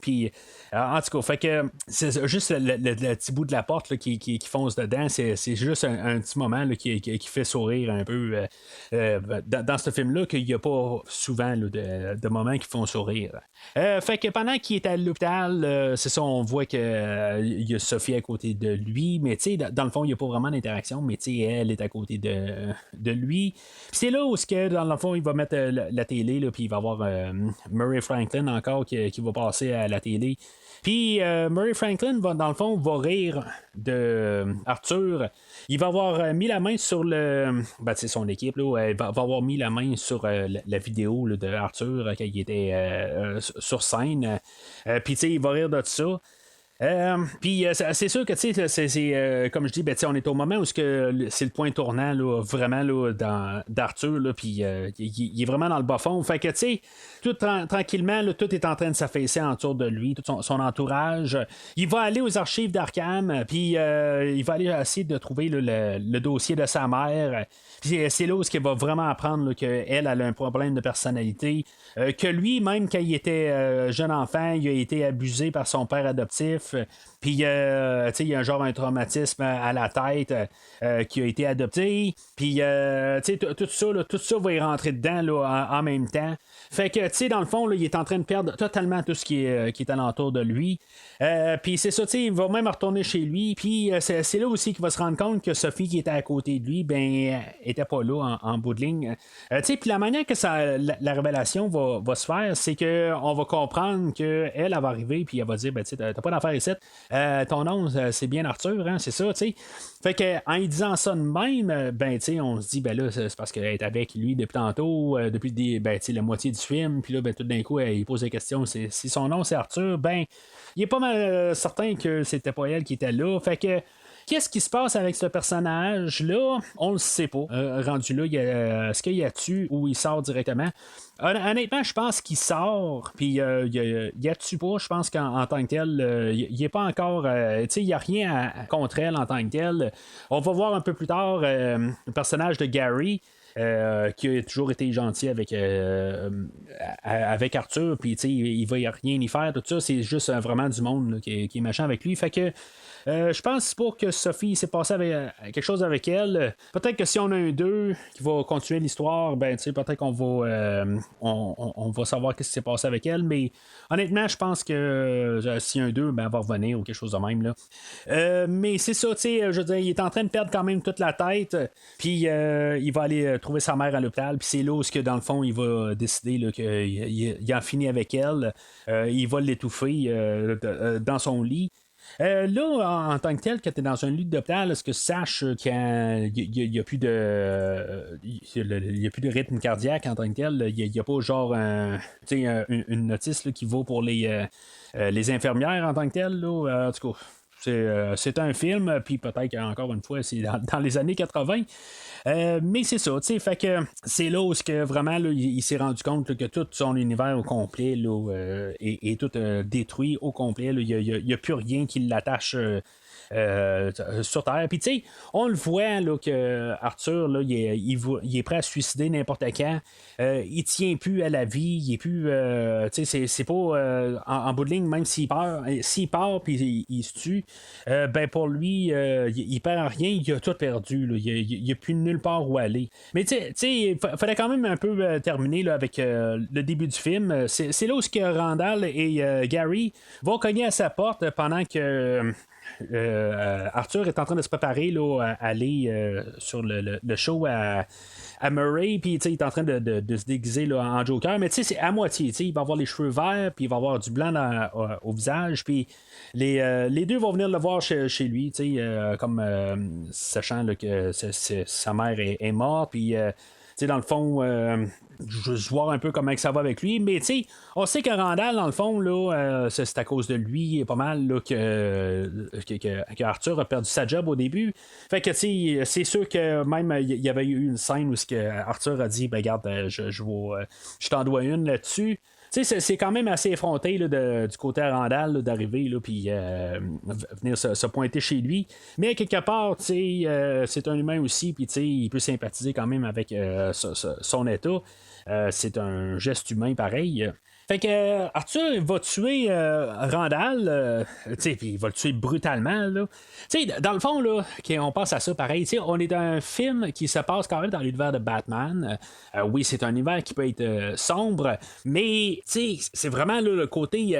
Puis, en tout cas, fait que c'est juste le petit bout de la porte là, qui fonce dedans. C'est juste un petit moment là, qui fait sourire un peu dans ce film-là, qu'il n'y a pas souvent là, de moments qui font sourire. Fait que pendant qu'il est à l'hôpital, c'est ça, on voit qu'il y a Sophie à côté de lui, mais dans le fond, il n'y a pas vraiment d'interaction, mais elle est à côté de lui. Puis c'est là où, dans le fond, il va mettre la télé, là, puis il va avoir Murray Franklin encore qui va passer à la télé. Puis Murray Franklin, dans le fond, va rire de Arthur. Il va avoir mis la main sur c'est son équipe, là, il va avoir mis la main sur la vidéo là, de Arthur quand il était sur scène. Puis il va rire de ça. Puis c'est sûr que c'est comme je dis, on est au moment où c'est le point tournant là, vraiment là, d'Arthur, puis il est vraiment dans le bas fond. Fait que tout tranquillement, là, tout est en train de s'affaisser autour de lui, tout son entourage. Il va aller aux archives d'Arkham, puis il va aller essayer de trouver là, le dossier de sa mère. Puis c'est là où il va vraiment apprendre qu'elle a un problème de personnalité, que lui, même quand il était jeune enfant, il a été abusé par son père adoptif. 19. Puis, tu sais, il y a un traumatisme à la tête qui a été adopté. Puis, tu sais, tout ça va y rentrer dedans là, en même temps. Fait que, tu sais, dans le fond, là, il est en train de perdre totalement tout ce qui est alentour de lui. Puis, c'est ça, tu sais, il va même retourner chez lui. Puis, c'est là aussi qu'il va se rendre compte que Sophie, qui était à côté de lui, ben, était pas là en bout de ligne. Tu sais, puis la manière que la révélation va se faire, c'est qu'on va comprendre qu'elle va arriver, puis elle va dire, ben, tu sais, t'as pas d'affaire ici. Ton nom, c'est bien Arthur, hein, c'est ça, tu sais. Fait que en lui disant ça de même, ben, tu sais, on se dit, ben là, c'est parce qu'elle est avec lui depuis tantôt, depuis ben, tu sais, la moitié du film, puis là, ben, tout d'un coup, il pose la question, si son nom c'est Arthur, ben, il est pas mal certain que c'était pas elle qui était là. Fait que, qu'est-ce qui se passe avec ce personnage-là? On le sait pas. Rendu là, est-ce qu'il y a tu ou il sort directement? Honnêtement, je pense qu'il sort, puis il y a-tu pas, je pense qu'en tant que tel, il n'est pas encore, tu sais, il n'y a rien contre elle en tant que tel. On va voir un peu plus tard le personnage de Gary. Qui a toujours été gentil avec Arthur, puis il va y rien y faire, tout ça, c'est juste vraiment du monde là, qui est méchant avec lui. Fait que je pense pas que Sophie s'est passé avec quelque chose avec elle. Peut-être que si on a un 2 qui va continuer l'histoire, ben peut-être qu'on va on va savoir ce qui s'est passé avec elle, mais honnêtement, je pense que si un 2, ben elle va revenir ou quelque chose de même là. Mais c'est ça, tu sais, je veux dire, il est en train de perdre quand même toute la tête, puis il va aller trouver sa mère à l'hôpital, puis c'est là où, dans le fond, il va décider qu'il en finit avec elle. Il va l'étouffer dans son lit. Là, en tant que tel, quand tu es dans un lit d'hôpital, est-ce que tu saches qu'il n'y a plus de il y a plus de rythme cardiaque en tant que tel? Il n'y a pas genre une notice là, qui vaut pour les infirmières en tant que tel? Là, en tout cas. C'est un film, puis peut-être qu'encore une fois, c'est dans les années 80. Mais c'est ça, tu sais, fait que c'est là où vraiment là, il s'est rendu compte là, que tout son univers au complet là, est tout détruit au complet. Il n'y a plus rien qui l'attache. Sur Terre. Puis tu sais, on le voit là, que Arthur là, il est prêt à se suicider n'importe quand. Il tient plus à la vie. Il est plus. Tu sais, c'est pas en bout de ligne, même s'il part puis il se tue, ben pour lui, il perd rien, il a tout perdu. Là. Il n'y a plus nulle part où aller. Mais tu sais, il fallait quand même un peu terminer là, avec le début du film. C'est là où Randall et Gary vont cogner à sa porte pendant que. Arthur est en train de se préparer là, à aller sur le show à Murray, puis il est en train de se déguiser là, en Joker, mais c'est à moitié. Il va avoir les cheveux verts, puis il va avoir du blanc au visage, puis les deux vont venir le voir chez lui, comme sachant là, que sa mère est morte, puis dans le fond. Juste voir un peu comment ça va avec lui, mais on sait que Randall, dans le fond, là, c'est à cause de lui, pas mal là, que Arthur a perdu sa job au début. Fait que c'est sûr que même il y avait eu une scène où Arthur a dit, ben regarde, je t'en dois une là-dessus. C'est quand même assez effronté là, du côté à Randall d'arriver puis venir se pointer chez lui. Mais quelque part, c'est un humain aussi, puis il peut sympathiser quand même avec son état. C'est un geste humain pareil. Fait que Arthur va tuer Randall, puis il va le tuer brutalement. Là. Dans le fond, là, on passe à ça pareil. On est dans un film qui se passe quand même dans l'univers de Batman. Oui, c'est un univers qui peut être sombre, mais c'est vraiment là, le côté,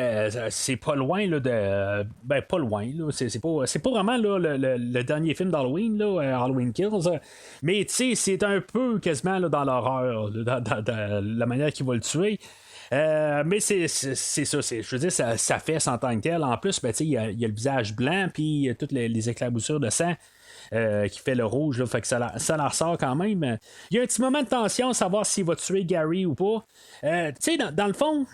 c'est pas loin là, de. Ben, pas loin. Là, c'est pas vraiment là, le dernier film d'Halloween, là, Halloween Kills, mais c'est un peu quasiment là, dans l'horreur, là, dans la manière qu'il va le tuer. Mais c'est ça, je veux dire, ça fait en tant que tel. En plus, ben, il y a le visage blanc, puis toutes les éclaboussures de sang qui fait le rouge, là, fait que ça la ressort quand même. Il y a un petit moment de tension à savoir s'il va tuer Gary ou pas. Dans le fond,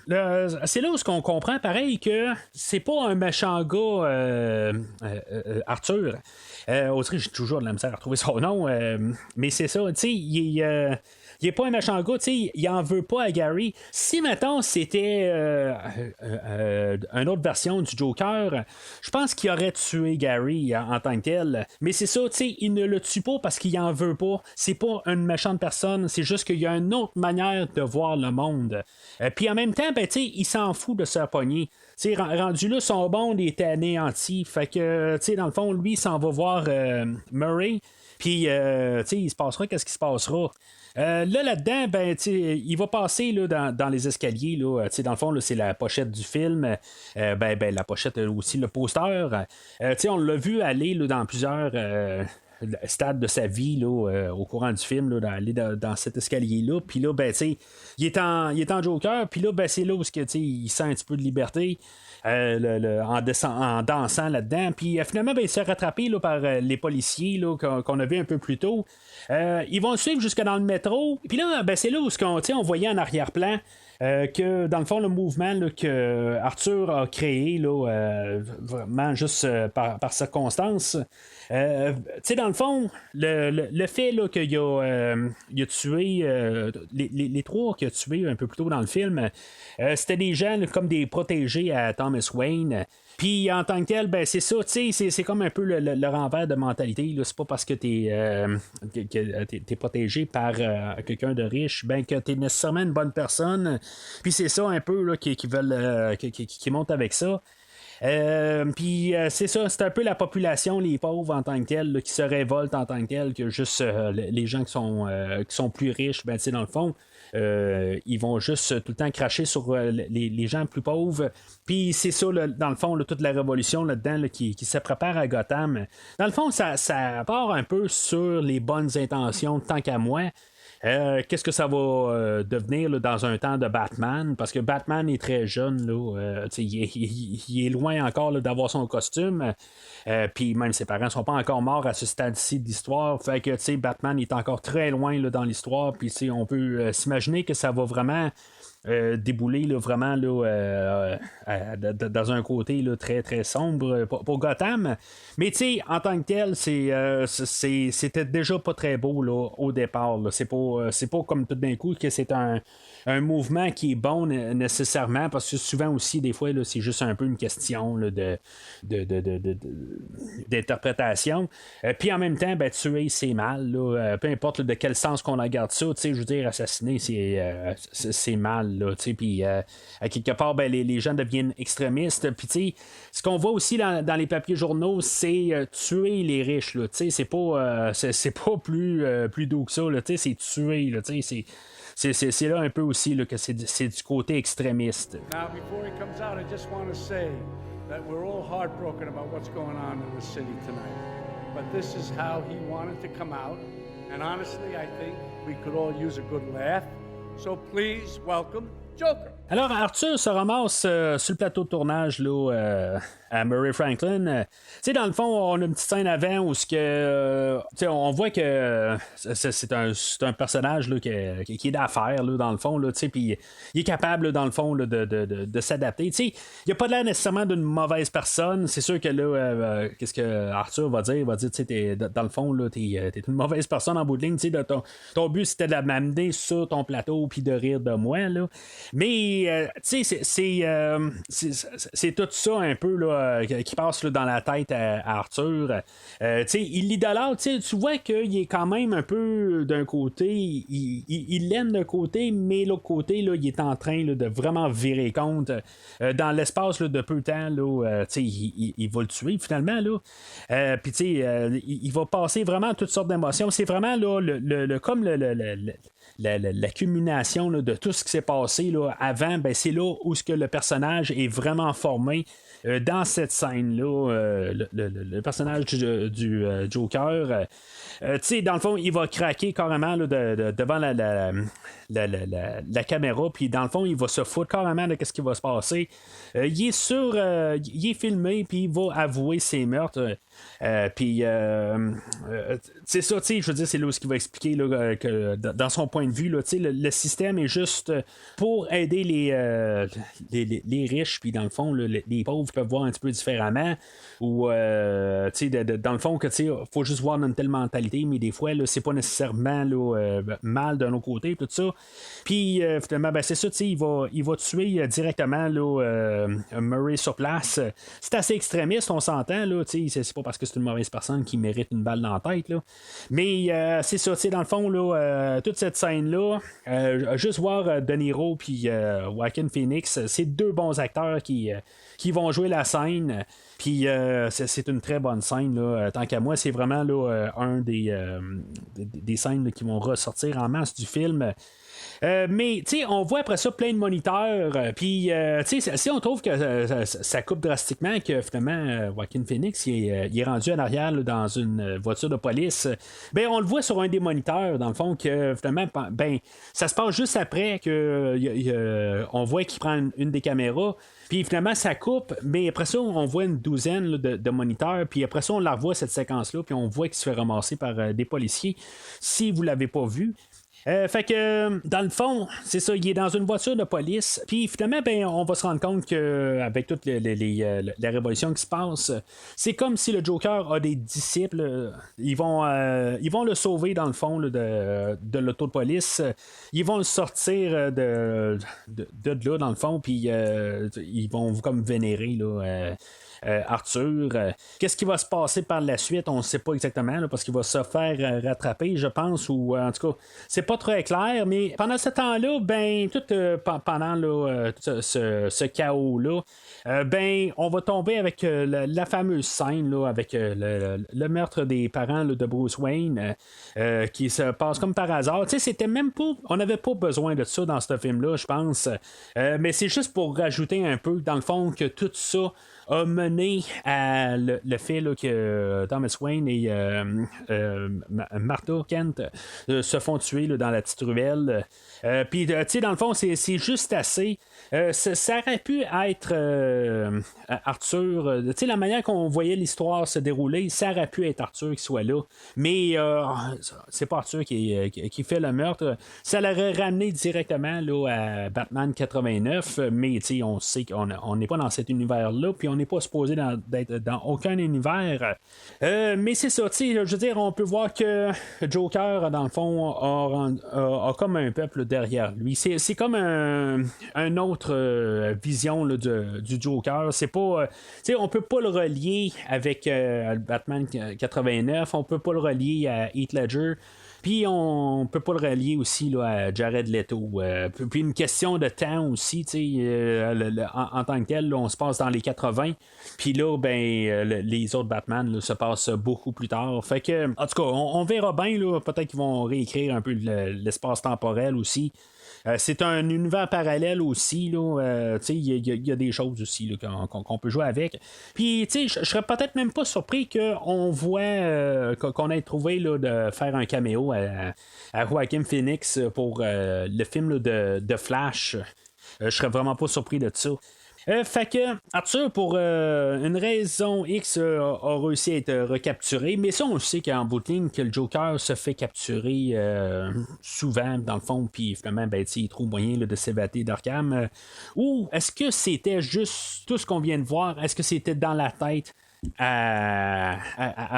c'est là où on comprend pareil que c'est pas un méchant gars, Arthur. J'ai toujours de la misère à retrouver son nom, mais c'est ça, il est pas un méchant gars, il en veut pas à Gary. Si, mettons, c'était une autre version du Joker, je pense qu'il aurait tué Gary en tant que tel. Mais c'est ça, il ne le tue pas parce qu'il en veut pas. C'est pas une méchante personne, c'est juste qu'il y a une autre manière de voir le monde. Puis en même temps, ben, il s'en fout de se pogner. sais, rendu là, son bond était anéanti. Fait que, tu sais, dans le fond, lui, il s'en va voir Murray. Puis, tu sais, il se passera qu'est-ce qui se passera. Là-dedans, ben, il va passer là, dans les escaliers. Là, dans le fond, là, c'est la pochette du film. La pochette aussi, le poster. On l'a vu aller là, dans plusieurs stades de sa vie là, au courant du film, là, aller dans cet escalier-là. Puis là, ben, il est en Joker. Puis là, ben, c'est là où il sent un petit peu de liberté. En dansant là-dedans. Puis finalement, ben, il s'est rattrapé là, par les policiers là, qu'on a vu un peu plus tôt. Ils vont le suivre jusque dans le métro. Puis là, ben, c'est là où on voyait en arrière-plan que dans le fond, le mouvement là, que Arthur a créé, là, vraiment juste par circonstance. Dans le fond, le fait là, qu'il il a tué les trois qu'il a tués un peu plus tôt dans le film, c'était des gens là, comme des protégés à Thomas Wayne. Puis en tant que tel, ben c'est ça, c'est comme un peu le renvers de mentalité. Là. C'est pas parce que t'es protégé par quelqu'un de riche, ben que t'es nécessairement une bonne personne. Puis c'est ça un peu là, qui veulent qui montent avec ça. Puis c'est ça, c'est un peu la population, les pauvres en tant que tels, là, qui se révoltent en tant que tels, que juste les gens qui sont plus riches, ben dans le fond. Ils vont juste tout le temps cracher sur les gens plus pauvres. Puis c'est ça, là, dans le fond, là, toute la révolution là-dedans là, qui se prépare à Gotham. Dans le fond, ça part un peu sur les bonnes intentions, tant qu'à moi. Qu'est-ce que ça va devenir là, dans un temps de Batman? Parce que Batman est très jeune, là, il est loin encore là, d'avoir son costume. Puis même ses parents sont pas encore morts à ce stade-ci de l'histoire. Fait que Batman est encore très loin là, dans l'histoire. Puis on peut s'imaginer que ça va vraiment débouler là, vraiment là, dans un côté là, très très sombre pour Gotham. Mais en tant que tel, c'était déjà pas très beau là, au départ. Là. C'est pas comme tout d'un coup que c'est un mouvement qui est bon nécessairement, parce que souvent aussi, des fois, là, c'est juste un peu une question là, d'interprétation. Puis en même temps, ben, tuer, c'est mal. Là. Peu importe là, de quel sens qu'on regarde ça, je veux dire, assassiner, c'est mal. Puis à quelque part, ben, les gens deviennent extrémistes. Puis ce qu'on voit aussi dans les papiers journaux, c'est tuer les riches. Là. C'est pas plus doux que ça. Là. C'est tuer. Là. C'est là un peu aussi là, que c'est du côté extrémiste.
Now, before he comes out, I just want to say that we're all heartbroken about what's going on in the city tonight. But this is how he wanted to come out. And honestly, I think we could all use a good laugh. So please welcome Joker.
Alors, Arthur se ramasse sur le plateau de tournage là, à Murray Franklin. Dans le fond, on a une petite scène avant où on voit que c'est un personnage là, qui est d'affaires, là, dans le fond. Puis il est capable, là, dans le fond, là, de s'adapter. Il n'a pas l'air nécessairement d'une mauvaise personne. C'est sûr que là, qu'est-ce que Arthur va dire? Il va dire, dans le fond, là, t'es une mauvaise personne en bout de ligne. Ton but, c'était de m'amener sur ton plateau puis de rire de moi. Là. Mais c'est tout ça un peu là, qui passe là, dans la tête à Arthur. Il l'idolâtre, tu vois qu'il est quand même un peu d'un côté, il l'aime d'un côté, mais l'autre côté, là, il est en train là, de vraiment virer compte. Dans l'espace là, de peu de temps, là, il va le tuer finalement. Puis il va passer vraiment toutes sortes d'émotions. C'est vraiment là, comme l'accumulation là, de tout ce qui s'est passé là, avant, ben, c'est là où ce que le personnage est vraiment formé. Dans cette scène-là, le personnage du Joker, dans le fond, il va craquer carrément là, devant la caméra, puis dans le fond, il va se foutre carrément de ce qui va se passer. Il est filmé, puis il va avouer ses meurtres. Puis c'est ça, je veux dire, c'est là où il va expliquer là, que dans son point de vue, là, le système est juste pour aider les riches, puis dans le fond, les pauvres peuvent voir un petit peu différemment, ou dans le fond, que faut juste voir une telle mentalité, mais des fois, là, c'est pas nécessairement là, mal d'un autre côté, tout ça. Puis finalement, ben, c'est ça, il va tuer directement là, Murray sur place. C'est assez extrémiste, on s'entend, là, c'est pas parce que c'est une mauvaise personne qui mérite une balle dans la tête, là. Mais c'est ça, dans le fond, là, toute cette scène-là, juste voir De Niro puis Joaquin Phoenix. C'est deux bons acteurs qui vont jouer la scène. Puis c'est une très bonne scène. Là. Tant qu'à moi, c'est vraiment là, un des scènes là, qui vont ressortir en masse du film. Mais tu sais, on voit après ça plein de moniteurs. Puis tu sais, si on trouve que ça coupe drastiquement, que finalement Joaquin Phoenix il est rendu en arrière là, dans une voiture de police, ben on le voit sur un des moniteurs dans le fond que finalement ben ça se passe juste après que on voit qu'il prend une des caméras. Puis finalement, ça coupe, mais après ça, on voit une douzaine là, de moniteurs, puis après ça, on la revoit cette séquence-là, puis on voit qu'il se fait ramasser par des policiers. Si vous l'avez pas vu. Fait que dans le fond, c'est ça, il est dans une voiture de police, puis finalement, ben, on va se rendre compte qu'avec toute la révolution qui se passe, c'est comme si le Joker a des disciples, ils vont le sauver dans le fond là, de l'auto de police, ils vont le sortir de là dans le fond, puis ils vont comme vénérer là. Arthur. Qu'est-ce qui va se passer par la suite? On ne sait pas exactement, là, parce qu'il va se faire rattraper, je pense, ou en tout cas, c'est pas très clair, mais pendant ce temps-là, ben, tout pendant là, ce chaos-là, ben, on va tomber avec la fameuse scène là, avec le meurtre des parents là, de Bruce Wayne qui se passe comme par hasard. Tu sais, c'était même pas. On n'avait pas besoin de ça dans ce film-là, je pense. Mais c'est juste pour rajouter un peu, dans le fond, que tout ça a mené à le fait là, que Thomas Wayne et Martha Kent se font tuer là, dans la petite ruelle. Puis, tu sais, dans le fond, c'est juste assez. Ça aurait pu être Arthur. Tu sais, la manière qu'on voyait l'histoire se dérouler, ça aurait pu être Arthur qui soit là. Mais c'est pas Arthur qui fait le meurtre. Ça l'aurait ramené directement là, à Batman 89. Mais, tu sais, on sait qu'on n'est pas dans cet univers-là. Puis, on n'est pas supposé d'être dans aucun univers. Mais c'est ça, tu sais, je veux dire, on peut voir que Joker, dans le fond, a comme un peuple derrière lui. C'est comme un autre vision là, du Joker. C'est pas. Tu sais, on peut pas le relier avec Batman 89, on peut pas le relier à Heath Ledger. Puis on peut pas le relier aussi là, à Jared Leto. Puis une question de temps aussi, en tant que tel, là, on se passe dans les 80. Puis là, ben les autres Batman là, se passent beaucoup plus tard. Fait que, en tout cas, on verra bien. Là, peut-être qu'ils vont réécrire un peu l'espace temporel aussi. C'est un univers parallèle aussi. Il y a des choses aussi là, qu'on peut jouer avec. Puis, je serais peut-être même pas surpris qu'on voit qu'on ait trouvé là, de faire un caméo à Joaquin Phoenix pour le film là, de Flash. Je serais vraiment pas surpris de ça. Fait que Arthur, pour une raison X, a réussi à être recapturé, mais ça, on sait qu'en bout de ligne, que le Joker se fait capturer souvent, dans le fond, puis finalement, ben, il trouve moyen là, de s'évader d'Arkham. Ou est-ce que c'était juste tout ce qu'on vient de voir? Est-ce que c'était dans la tête à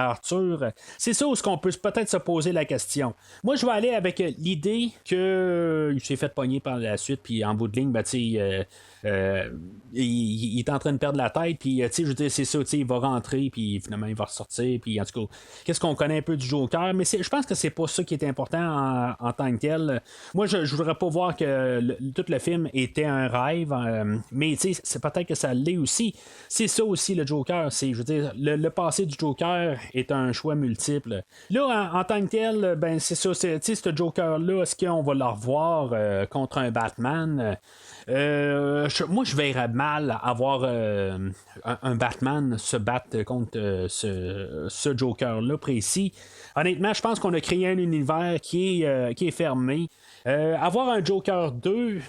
Arthur? C'est ça où ce qu'on peut peut-être se poser la question. Moi, je vais aller avec l'idée qu'il s'est fait pogner par la suite, puis en bout de ligne, ben, il est en train de perdre la tête, puis je veux dire, c'est ça, il va rentrer, puis finalement il va ressortir, puis en tout cas, qu'est-ce qu'on connaît un peu du Joker, mais je pense que c'est pas ça qui est important en tant que tel. Moi, je voudrais pas voir que tout le film était un rêve, mais c'est peut-être que ça l'est aussi. C'est ça aussi le Joker, je veux dire, le passé du Joker est un choix multiple. Là, en tant que tel, ben c'est ça, ce Joker-là, est-ce qu'on va le revoir contre un Batman? Moi, je verrais mal avoir un Batman se battre contre ce Joker-là précis. Honnêtement, je pense qu'on a créé un univers qui est fermé. Avoir un Joker 2,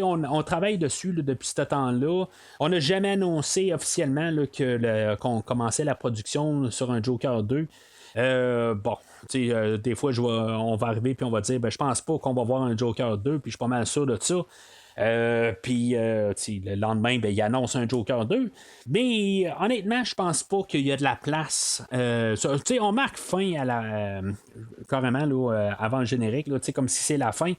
on travaille dessus là, depuis ce temps-là. On n'a jamais annoncé officiellement là, qu'on commençait la production sur un Joker 2. Des fois, on va arriver puis on va dire, je pense pas qu'on va voir un Joker 2, puis je suis pas mal sûr de ça. Puis le lendemain, il annonce un Joker 2. Mais honnêtement, je pense pas qu'il y a de la place. On marque fin à la carrément là, avant le générique, là, comme si c'est la fin.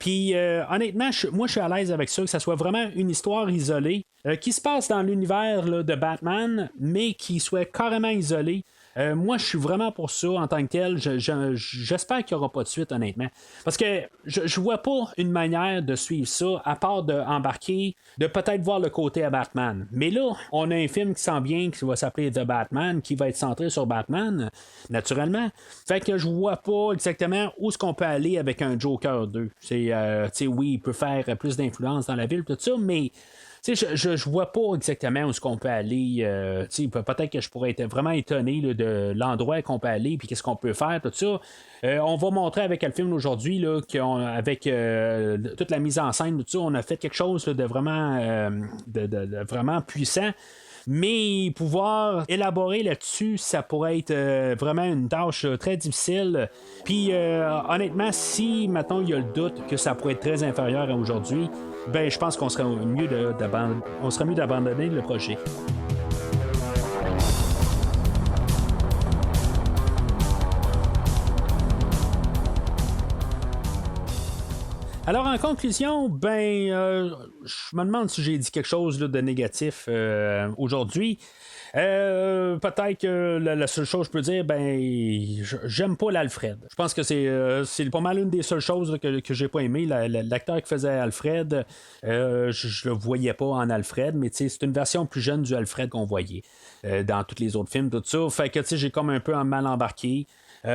Puis honnêtement, moi je suis à l'aise avec ça, que ça soit vraiment une histoire isolée qui se passe dans l'univers là, de Batman, mais qui soit carrément isolée. Moi, je suis vraiment pour ça en tant que tel. J'espère qu'il n'y aura pas de suite, honnêtement. Parce que je vois pas une manière de suivre ça, à part d'embarquer, de peut-être voir le côté à Batman. Mais là, on a un film qui s'en vient, qui va s'appeler The Batman, qui va être centré sur Batman, naturellement. Fait que je vois pas exactement où est-ce qu'on peut aller avec un Joker 2. Oui, il peut faire plus d'influence dans la ville, tout ça, mais je vois pas exactement où est-ce qu'on peut aller. Peut-être que je pourrais être vraiment étonné là, de l'endroit qu'on peut aller puis qu'est-ce qu'on peut faire, tout ça. On va montrer avec le film aujourd'hui là, avec toute la mise en scène, tout ça, on a fait quelque chose là, de vraiment de vraiment puissant. Mais pouvoir élaborer là-dessus, ça pourrait être vraiment une tâche très difficile. Puis honnêtement, si maintenant il y a le doute que ça pourrait être très inférieur à aujourd'hui, ben je pense qu'on serait mieux d'abandonner le projet. Alors, en conclusion, je me demande si j'ai dit quelque chose là, de négatif aujourd'hui. Peut-être que la seule chose que je peux dire, j'aime pas l'Alfred. Je pense que c'est pas mal une des seules choses là, que j'ai pas aimé. L'acteur qui faisait Alfred, je le voyais pas en Alfred, mais c'est une version plus jeune du Alfred qu'on voyait dans tous les autres films, tout ça. Fait que j'ai comme un peu mal embarqué. Oui,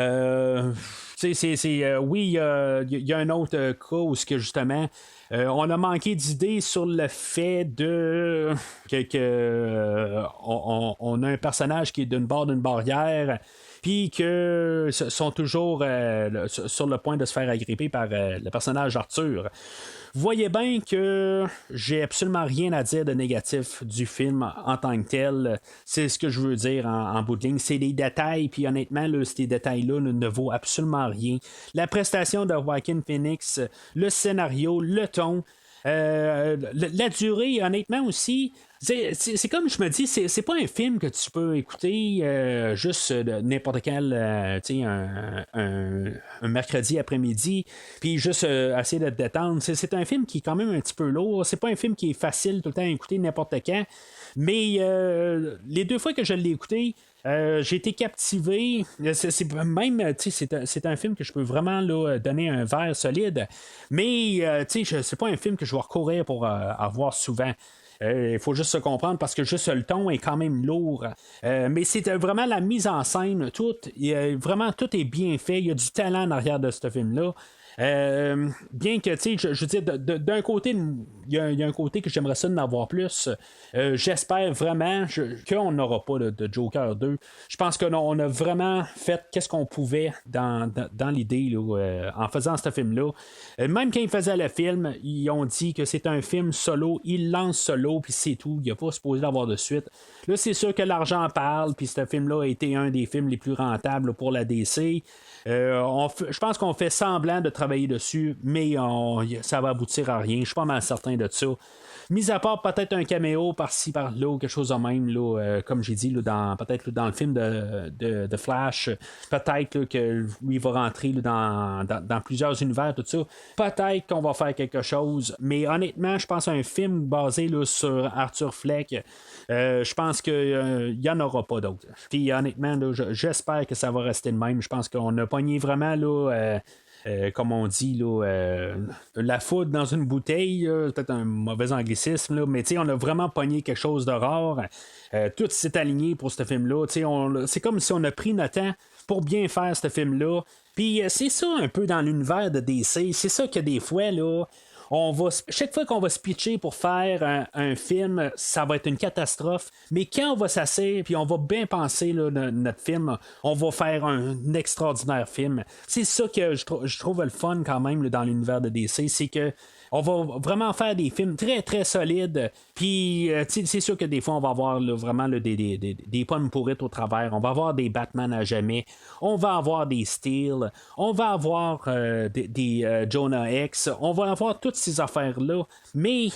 il y a un autre cas où ce que justement on a manqué d'idées sur le fait de on a un personnage qui est d'une barrière puis que sont toujours sur le point de se faire agripper par le personnage d'Arthur. Vous voyez bien que j'ai absolument rien à dire de négatif du film en tant que tel. C'est ce que je veux dire en bout de ligne. C'est des détails, puis honnêtement, là, ces détails-là ne vaut absolument rien. La prestation de Joaquin Phoenix, le scénario, le ton, la durée, honnêtement aussi, c'est comme je me dis, c'est pas un film que tu peux écouter juste n'importe quel un mercredi après-midi puis juste essayer de te détendre. C'est un film qui est quand même un petit peu lourd, c'est pas un film qui est facile tout le temps à écouter n'importe quand, mais les 2 fois que je l'ai écouté, j'ai été captivé. C'est un film que je peux vraiment là, donner un verre solide, mais c'est pas un film que je vais recourir pour avoir souvent. Il faut juste se comprendre parce que juste le ton est quand même lourd. Mais c'est vraiment la mise en scène, vraiment tout est bien fait. Il y a du talent en arrière de ce film-là. Bien que, je veux dire, d'un côté, il y a un côté que j'aimerais ça d'en avoir plus. J'espère vraiment qu'on n'aura pas de Joker 2. Je pense qu'on a vraiment fait qu'est-ce qu'on pouvait dans l'idée là, en faisant ce film-là. Même quand ils faisaient le film, ils ont dit que c'est un film solo. Ils lancent solo, puis c'est tout. Il n'y a pas supposé d'avoir de suite. Là, c'est sûr que l'argent parle, puis ce film-là a été un des films les plus rentables pour la DC. Je pense qu'on fait semblant de travailler dessus, mais ça va aboutir à rien. Je suis pas mal certain de ça. Mis à part peut-être un caméo par-ci, par-là, ou quelque chose de même, là, comme j'ai dit, là, peut-être là, dans le film de Flash, peut-être là, que lui va rentrer là, dans plusieurs univers, tout ça. Peut-être qu'on va faire quelque chose, mais honnêtement, je pense à un film basé là, sur Arthur Fleck. Je pense qu'il n'y en aura pas d'autres. Puis honnêtement, là, j'espère que ça va rester le même. Je pense qu'on a pogné vraiment là. Comme on dit, là, la foudre dans une bouteille, peut-être un mauvais anglicisme, là, mais on a vraiment pogné quelque chose de rare. Tout s'est aligné pour ce film-là. C'est comme si on a pris notre temps pour bien faire ce film-là. Puis c'est ça un peu dans l'univers de DC. C'est ça que des fois, là, chaque fois qu'on va se pitcher pour faire un film, ça va être une catastrophe. Mais quand on va s'asseoir puis on va bien penser là, notre film, on va faire un extraordinaire film. C'est ça que je trouve le fun quand même là, dans l'univers de DC, c'est que on va vraiment faire des films très très solides. Puis c'est sûr que des fois on va avoir là, vraiment là, des pommes pourrites au travers. On va avoir des Batman à jamais. On va avoir des Steel. On va avoir des Jonah X. On va avoir tous toutes ces affaires-là. Mais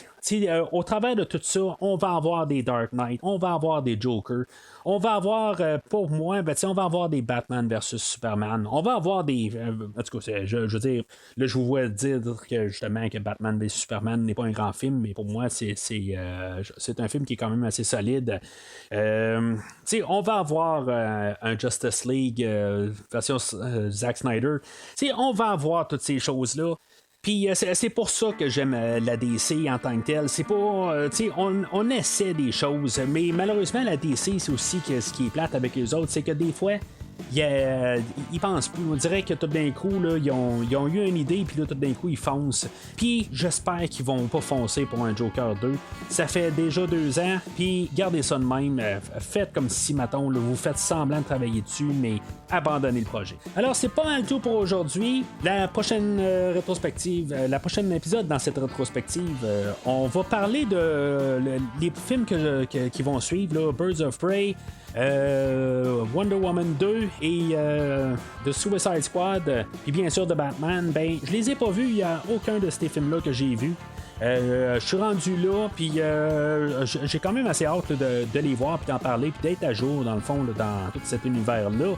au travers de tout ça, on va avoir des Dark Knight, on va avoir des Joker, on va avoir, pour moi, on va avoir des Batman versus Superman, on va avoir des... en tout cas, je veux dire, là, je vous vois dire que justement que Batman vs Superman n'est pas un grand film, mais pour moi, c'est un film qui est quand même assez solide. On va avoir un Justice League version Zack Snyder. On va avoir toutes ces choses-là. Puis c'est pour ça que j'aime la DC en tant que telle. C'est pas. On essaie des choses, mais malheureusement, la DC, c'est aussi que ce qui est plate avec les autres, c'est que des fois, ils pensent plus. On dirait que tout d'un coup, là, ils ont eu une idée, puis là, tout d'un coup, ils foncent. Puis j'espère qu'ils vont pas foncer pour un Joker 2. Ça fait déjà 2 ans, puis gardez ça de même. Faites comme si, mettons, là, vous faites semblant de travailler dessus, mais abandonnez le projet. Alors, c'est pas mal tout pour aujourd'hui. La prochaine rétrospective, la prochaine épisode dans cette rétrospective, on va parler de les films qui vont suivre, là, Birds of Prey, Wonder Woman 2 et The Suicide Squad, puis bien sûr de Batman. Ben, je les ai pas vus, il n'y a aucun de ces films-là que j'ai vu. Je suis rendu là, puis j'ai quand même assez hâte de les voir, puis d'en parler, puis d'être à jour, dans le fond, là, dans tout cet univers-là.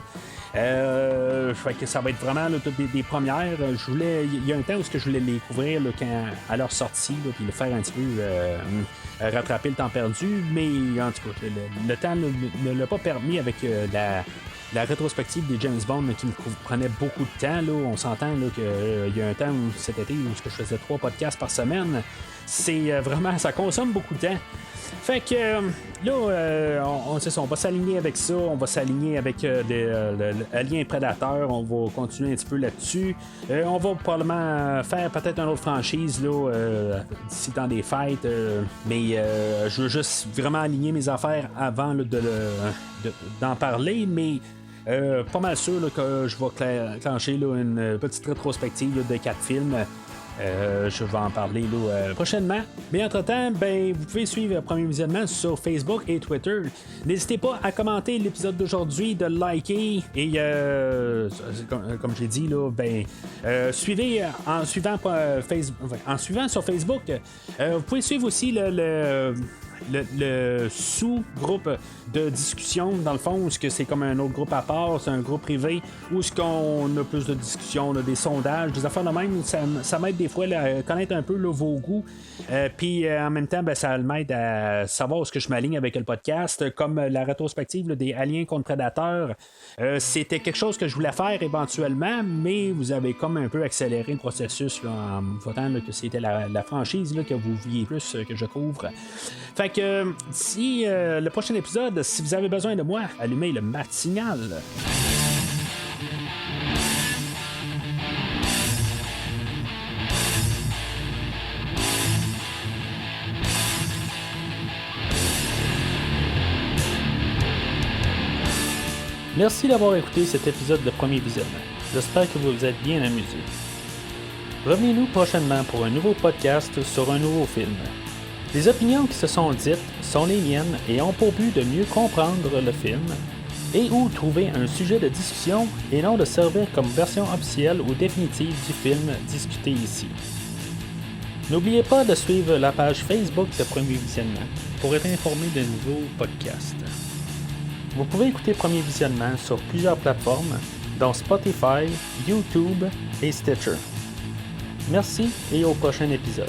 Fait que ça va être vraiment là, toutes des premières. Il y a un temps où je voulais les couvrir là, à leur sortie, là, puis le faire un petit peu rattraper le temps perdu, mais en tout cas, le temps ne l'a pas permis avec la rétrospective des James Bond qui me prenait beaucoup de temps. Là. On s'entend qu'il y a un temps où, cet été où je faisais 3 podcasts par semaine. C'est vraiment, ça consomme beaucoup de temps. Fait que là, on va s'aligner avec ça, on va s'aligner avec Alien Predator, on va continuer un petit peu là-dessus. On va probablement faire peut-être une autre franchise là, d'ici dans des fêtes, mais je veux juste vraiment aligner mes affaires avant là, d'en parler, mais pas mal sûr là, que je vais clencher là, une petite rétrospective là, de 4 films. Je vais en parler là, prochainement. Mais entre-temps, ben, vous pouvez suivre le premier visionnement sur Facebook et Twitter. N'hésitez pas à commenter l'épisode d'aujourd'hui, de liker et comme j'ai dit, là, ben, suivez en suivant sur Facebook. Vous pouvez suivre aussi le sous-groupe de discussion, dans le fond, où c'est comme un autre groupe à part, c'est un groupe privé, où est-ce qu'on a plus de discussions, là, des sondages, des affaires de même, ça m'aide des fois là, à connaître un peu là, vos goûts, puis en même temps, ben, ça m'aide à savoir où est-ce que je m'aligne avec le podcast, comme la rétrospective là, des Aliens contre Prédateurs. C'était quelque chose que je voulais faire éventuellement, mais vous avez comme un peu accéléré le processus là, en me votant là, que c'était la franchise là, que vous vouliez plus que je couvre. Fait que si le prochain épisode, si vous avez besoin de moi, allumez le matinal. Merci d'avoir écouté cet épisode de Premier Visionnement. J'espère que vous vous êtes bien amusés. Revenez-nous prochainement pour un nouveau podcast sur un nouveau film. Les opinions qui se sont dites sont les miennes et ont pour but de mieux comprendre le film et ou trouver un sujet de discussion et non de servir comme version officielle ou définitive du film discuté ici. N'oubliez pas de suivre la page Facebook de Premier Visionnement pour être informé de nouveaux podcasts. Vous pouvez écouter Premier Visionnement sur plusieurs plateformes, dont Spotify, YouTube et Stitcher. Merci et au prochain épisode.